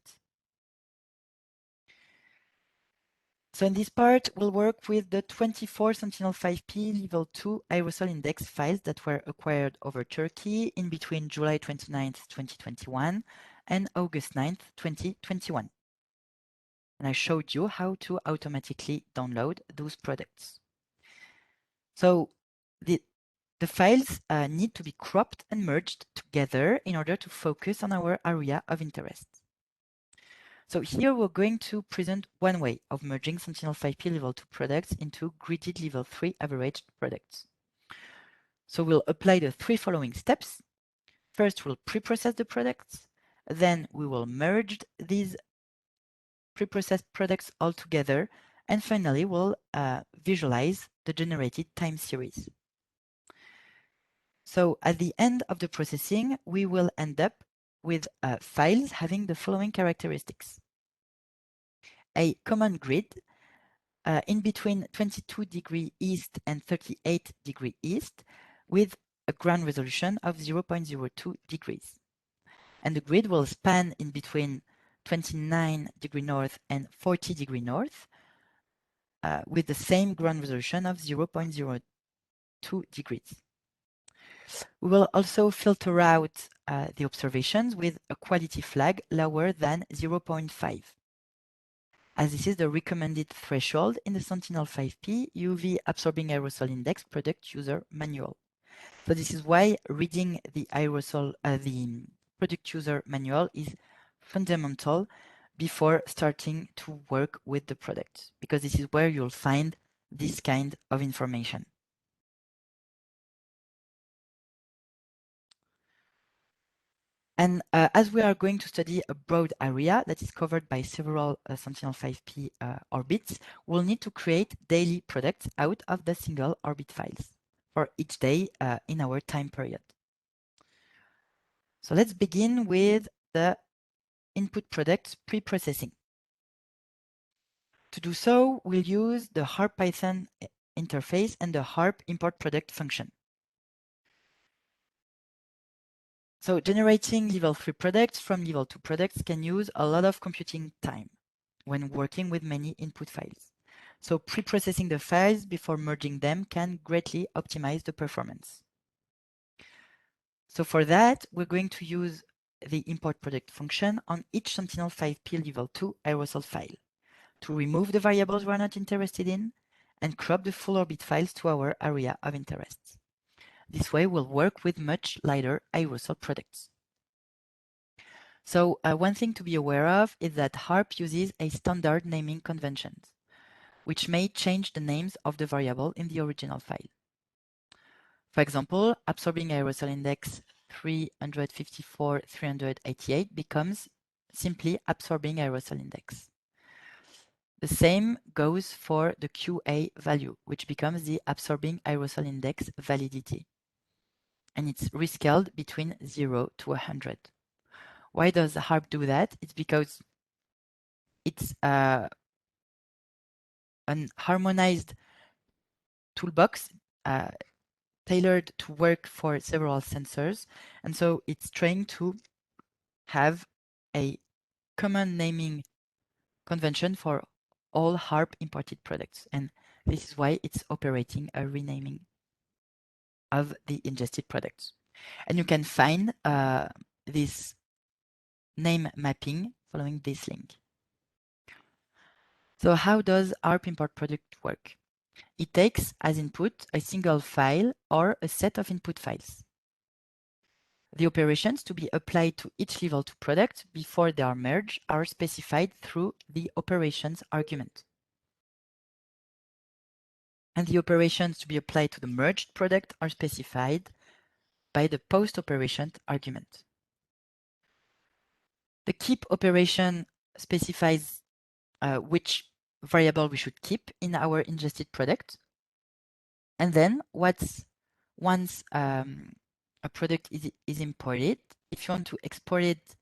So in this part, we'll work with the 24 Sentinel5P Level 2 aerosol index files that were acquired over Turkey in between July 29th, 2021 and August 9th, 2021. And I showed you how to automatically download those products. So the files need to be cropped and merged together in order to focus on our area of interest. So here we're going to present one way of merging Sentinel5P level 2 products into gridded level 3 averaged products. So we'll apply the three following steps. First, we'll pre-process the products. Then we will merge these pre-processed products all together. And finally, we'll visualize the generated time series. So at the end of the processing, we will end up with files having the following characteristics. A common grid in between 22° east and 38° east with a ground resolution of 0.02 degrees. And the grid will span in between 29° north and 40° north with the same ground resolution of 0.02 degrees. We will also filter out the observations with a quality flag lower than 0.5. As this is the recommended threshold in the Sentinel5P UV absorbing aerosol index product user manual. So this is why reading the the product user manual is fundamental before starting to work with the product, because this is where you'll find this kind of information. And as we are going to study a broad area that is covered by several Sentinel5P orbits, we'll need to create daily products out of the single orbit files for each day in our time period. So let's begin with the input products pre-processing. To do so, we'll use the Harp Python interface and the Harp import product function. So generating level 3 products from level 2 products can use a lot of computing time when working with many input files. So pre-processing the files before merging them can greatly optimize the performance. So for that, we're going to use the import product function on each Sentinel5P level 2 aerosol file to remove the variables we're not interested in and crop the full orbit files to our area of interest. This way we'll work with much lighter aerosol products. So one thing to be aware of is that Harp uses a standard naming convention, which may change the names of the variable in the original file. For example, absorbing aerosol index 354,388 becomes simply absorbing aerosol index. The same goes for the QA value, which becomes the absorbing aerosol index validity. And it's rescaled between 0 to 100. Why does Harp do that? It's because it's an harmonized toolbox tailored to work for several sensors. And so it's trying to have a common naming convention for all Harp imported products. And this is why it's operating a renaming of the ingested products. And you can find this name mapping following this link. So how does Harp import product work? It takes as input a single file or a set of input files. The operations to be applied to each level 2 product before they are merged are specified through the operations argument. And the operations to be applied to the merged product are specified by the post-operation argument. The keep operation specifies which variable we should keep in our ingested product. And then once a product is imported, if you want to export it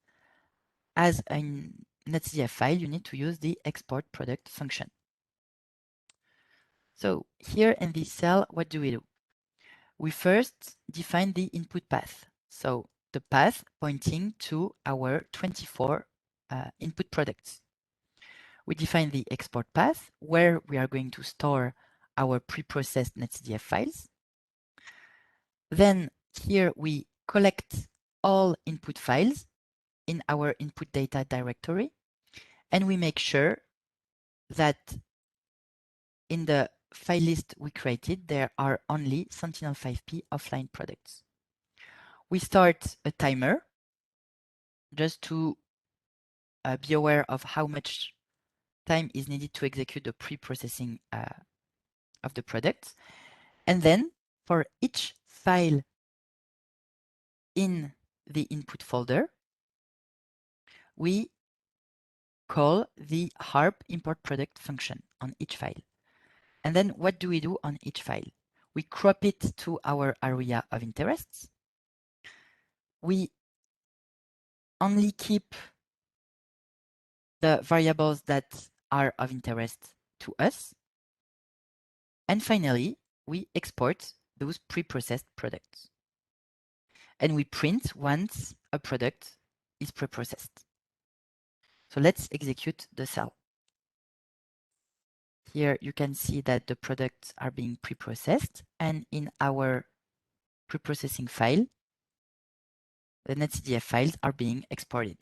as an HDF file, you need to use the export product function. So here in this cell, what do? We first define the input path. So the path pointing to our 24 input products. We define the export path where we are going to store our pre-processed HDF files. Then here we collect all input files in our input data directory, and we make sure that in the file list we created, there are only Sentinel5P offline products. We start a timer just to be aware of how much time is needed to execute the pre-processing of the products. And then for each file in the input folder, we call the Harp import product function on each file. And then what do we do on each file? We crop it to our area of interests. We only keep the variables that are of interest to us. And finally, we export those pre-processed products. And we print once a product is pre-processed. So let's execute the cell. Here you can see that the products are being pre-processed, and in our pre-processing file, the HDF files are being exported.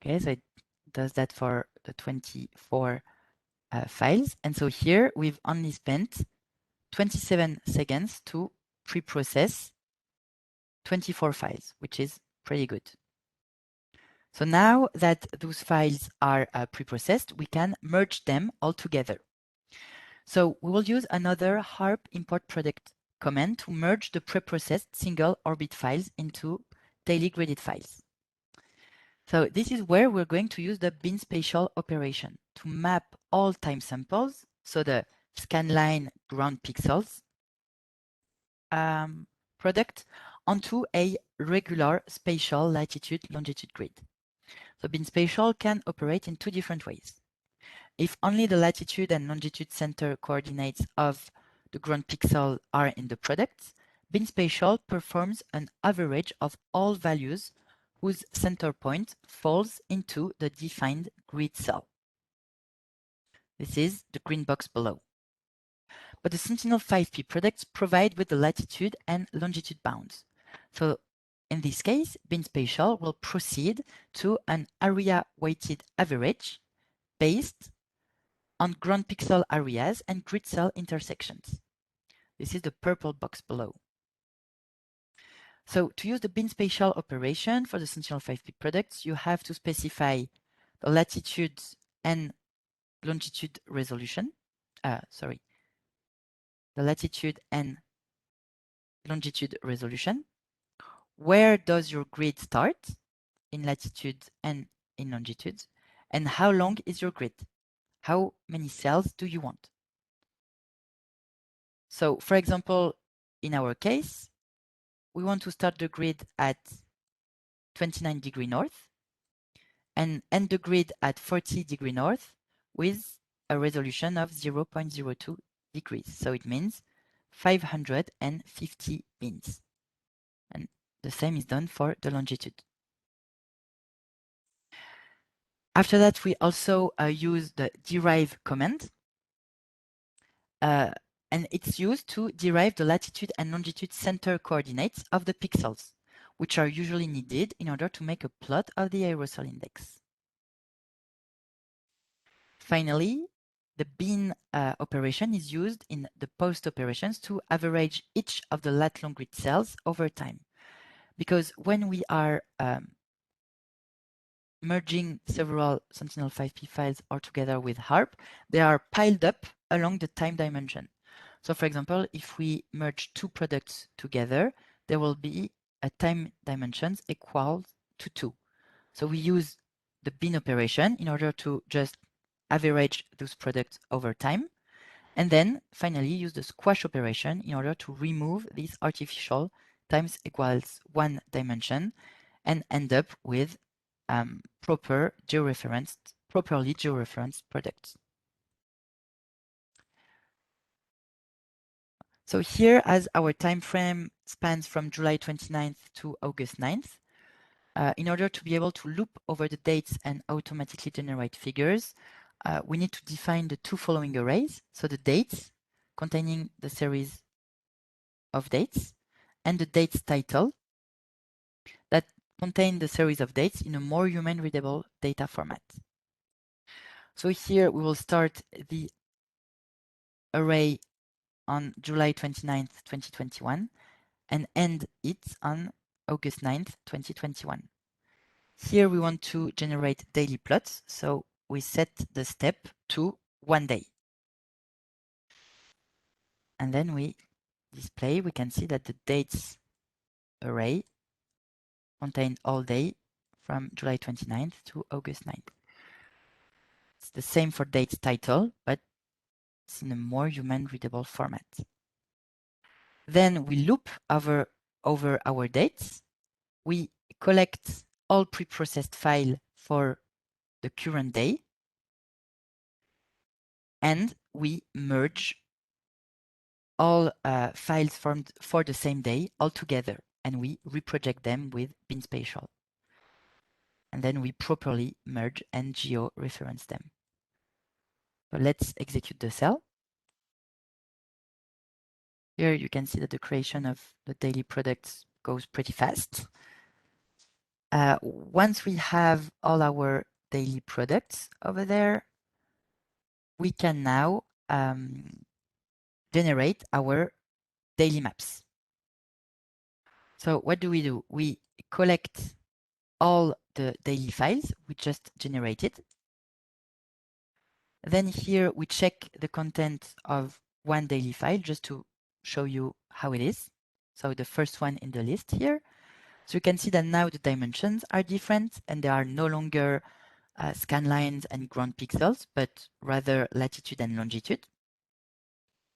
Okay, so it does that for the 24 files. And so here we've only spent 27 seconds to pre-process 24 files, which is pretty good. So now that those files are pre-processed, we can merge them all together. So we will use another Harp import product command to merge the pre-processed single orbit files into daily gridded files. So this is where we're going to use the bin spatial operation to map all time samples, so the scanline ground pixels product onto a regular spatial latitude-longitude grid. So bin spatial can operate in two different ways. If only the latitude and longitude center coordinates of the ground pixel are in the product, bin spatial performs an average of all values whose center point falls into the defined grid cell. This is the green box below. But the Sentinel5P products provide with the latitude and longitude bounds. So in this case, bin spatial will proceed to an area-weighted average based on ground pixel areas and grid cell intersections. This is the purple box below. So to use the bin spatial operation for the Sentinel5P products, you have to specify the latitude and longitude resolution. The latitude and longitude resolution. Where does your grid start in latitude and in longitude? And how long is your grid? How many cells do you want? So for example, in our case, we want to start the grid at 29 degree north and end the grid at 40 degree north with a resolution of 0.02 degrees. So it means 550 bins. And the same is done for the longitude. After that, we also use the derive command. And it's used to derive the latitude and longitude center coordinates of the pixels, which are usually needed in order to make a plot of the aerosol index. Finally, the bin operation is used in the post operations to average each of the lat-long grid cells over time. Because when we are merging several Sentinel5P files all together with Harp, they are piled up along the time dimension. So for example, if we merge two products together, there will be a time dimensions equal to 2. So we use the bin operation in order to just average those products over time. And then finally use the squash operation in order to remove this artificial times equals 1 dimension and end up with properly georeferenced products. So here, as our time frame spans from July 29th to August 9th, in order to be able to loop over the dates and automatically generate figures, we need to define the two following arrays. So the dates containing the series of dates and the dates title that contain the series of dates in a more human readable data format. So here we will start the array on July 29th, 2021 and end it on August 9th, 2021. Here we want to generate daily plots, so we set the step to 1 day. And then we display, we can see that the dates array contains all day from July 29th to August 9th. It's the same for dates title, but it's in a more human readable format. Then we loop over our dates. We collect all pre-processed files for the current day, and we merge all files formed for the same day all together, and we reproject them with bin spatial. And then we properly merge and geo-reference them. So let's execute the cell. Here you can see that the creation of the daily products goes pretty fast. Once we have all our daily products over there, we can now generate our daily maps. So what do? We collect all the daily files we just generated. Then here we check the content of one daily file just to show you how it is. So the first one in the list here. So you can see that now the dimensions are different and they are no longer scan lines and ground pixels, but rather latitude and longitude.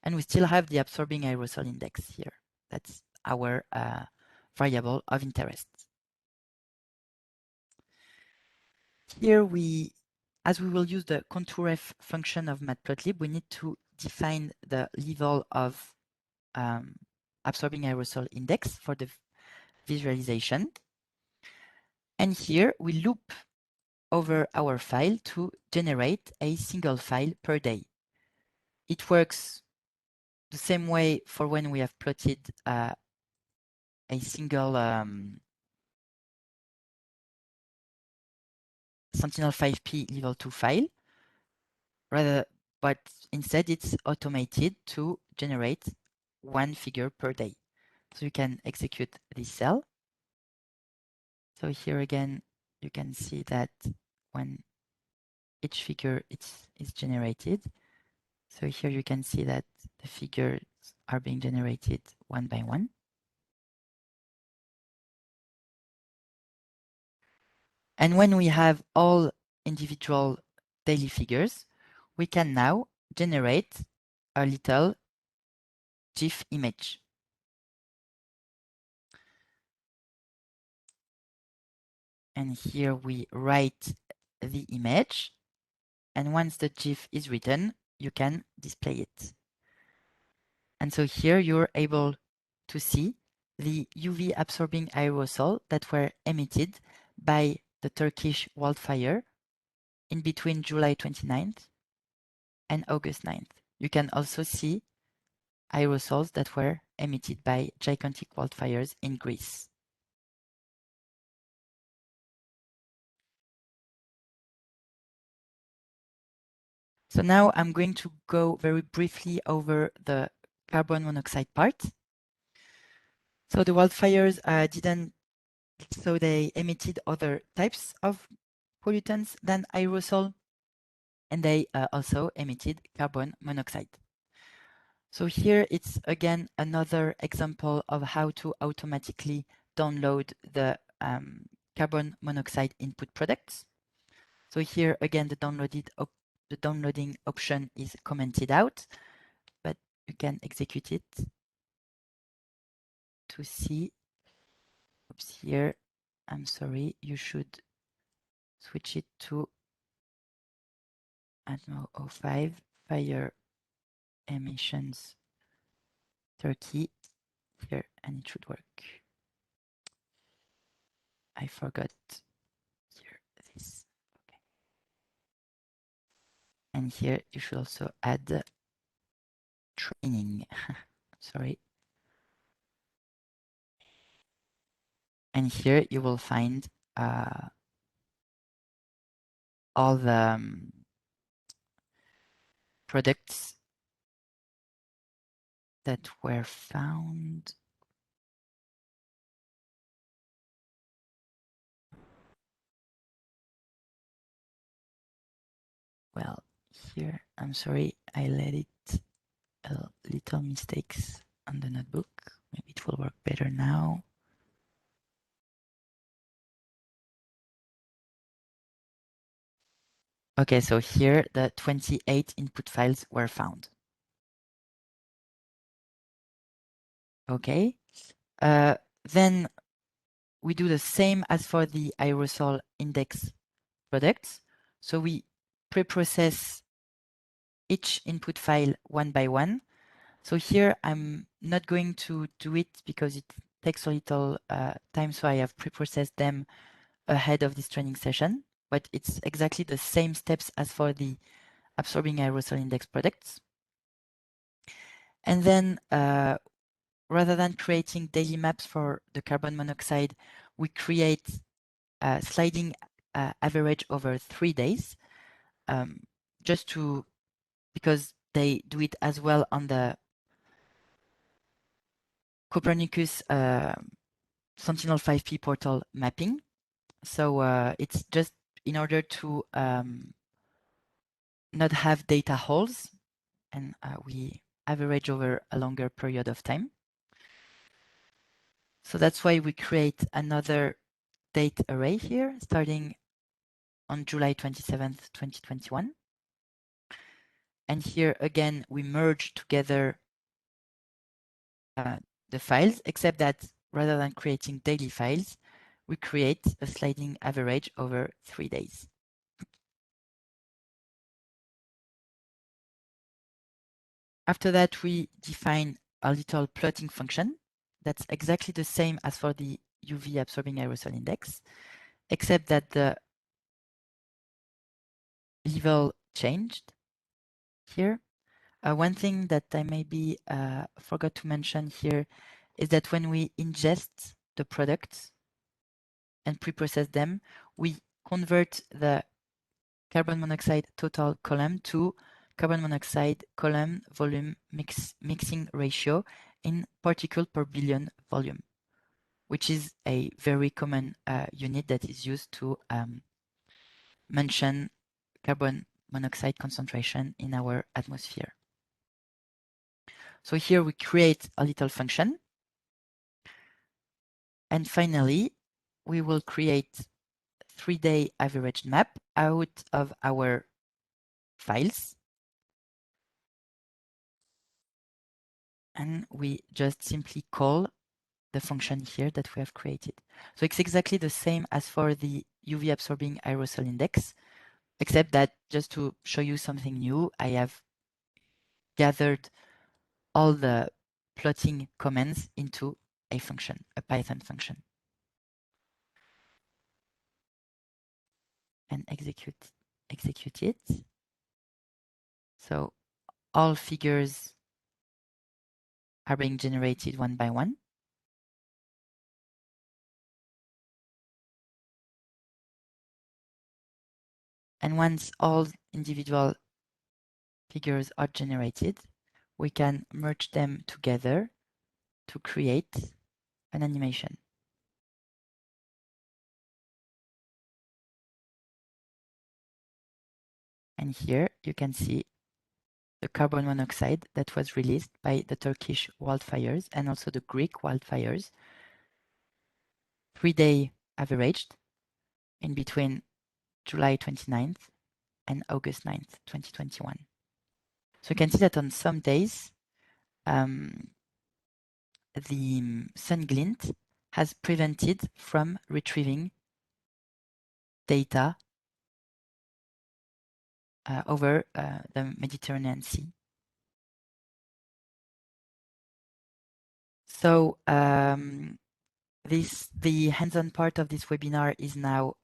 And we still have the absorbing aerosol index here. That's our variable of interest. Here as we will use the contourF function of Matplotlib, we need to define the level of absorbing aerosol index for the visualization. And here we loop over our file to generate a single file per day. It works the same way for when we have plotted a single Sentinel5P level 2 file, but instead it's automated to generate one figure per day. So you can execute this cell. So here again, you can see that when each figure is generated. So here you can see that the figures are being generated one by one. And when we have all individual daily figures, we can now generate a little GIF image. And here we write the image. And once the GIF is written, you can display it. And so here you're able to see the UV absorbing aerosol that were emitted by the Turkish wildfire in between July 29th and August 9th. You can also see aerosols that were emitted by gigantic wildfires in Greece. So now I'm going to go very briefly over the carbon monoxide part. So the wildfires they emitted other types of pollutants than aerosol, and they also emitted carbon monoxide. So here it's again another example of how to automatically download the carbon monoxide input products. So here again the downloading option is commented out, but you can execute it to see. Oops, here, I'm sorry, you should switch it to ATMO05 fire emissions Turkey here, and it should work. I forgot here this. Okay. And here you should also add training. Sorry. And here you will find all the products that were found. Well, here, I'm sorry, I let it a little mistakes on the notebook. Maybe it will work better now. Okay, so here the 28 input files were found. Okay, then we do the same as for the aerosol index products. So we pre-process each input file one by one. So here I'm not going to do it because it takes a little time, so I have pre-processed them ahead of this training session, but it's exactly the same steps as for the absorbing aerosol index products. And then rather than creating daily maps for the carbon monoxide, we create a sliding average over 3 days, because they do it as well on the Copernicus Sentinel5P portal mapping. So it's just in order to not have data holes, and we average over a longer period of time. So that's why we create another date array here, starting on July 27th, 2021. And here again, we merge together the files, except that rather than creating daily files, we create a sliding average over 3 days. After that, we define a little plotting function that's exactly the same as for the UV absorbing aerosol index, except that the level changed here. One thing that I maybe forgot to mention here is that when we ingest the products and pre-process them, we convert the carbon monoxide total column to carbon monoxide column volume mixing ratio in particle per billion volume, which is a very common unit that is used to mention carbon monoxide concentration in our atmosphere. So here we create a little function. And finally, we will create 3-day average map out of our files. And we just simply call the function here that we have created. So it's exactly the same as for the UV absorbing aerosol index, except that just to show you something new, I have gathered all the plotting commands into a function, a Python function. And execute it. So all figures are being generated one by one. And once all individual figures are generated, we can merge them together to create an animation. And here you can see the carbon monoxide that was released by the Turkish wildfires and also the Greek wildfires, 3-day averaged in between July 29th and August 9th, 2021. So you can see that on some days, the sun glint has prevented from retrieving data over the Mediterranean Sea. So the hands-on part of this webinar is now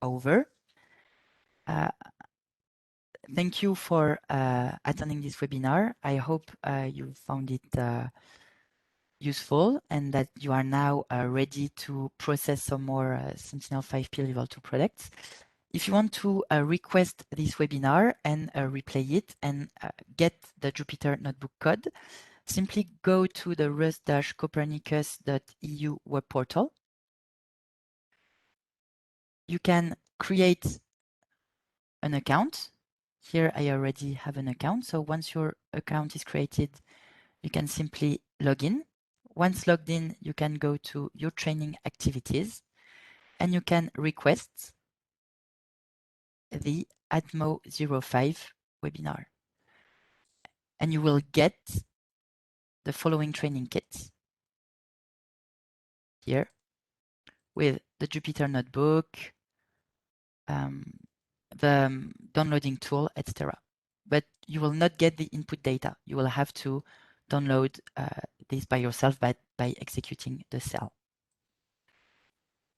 over. Thank you for attending this webinar. I hope you found it useful and that you are now ready to process some more Sentinel5P Level 2 products. If you want to request this webinar and replay it and get the Jupyter Notebook code, simply go to the rus-copernicus.eu web portal. You can create an account. Here I already have an account. So once your account is created, you can simply log in. Once logged in, you can go to your training activities and you can request the ATMO05 webinar. And you will get the following training kits here with the Jupyter Notebook, the downloading tool, etc. But you will not get the input data. You will have to download this by yourself by executing the cell.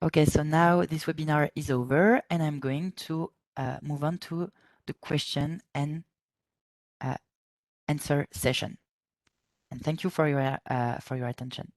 Okay, so now this webinar is over and I'm going to move on to the question and answer session. And thank you for your attention.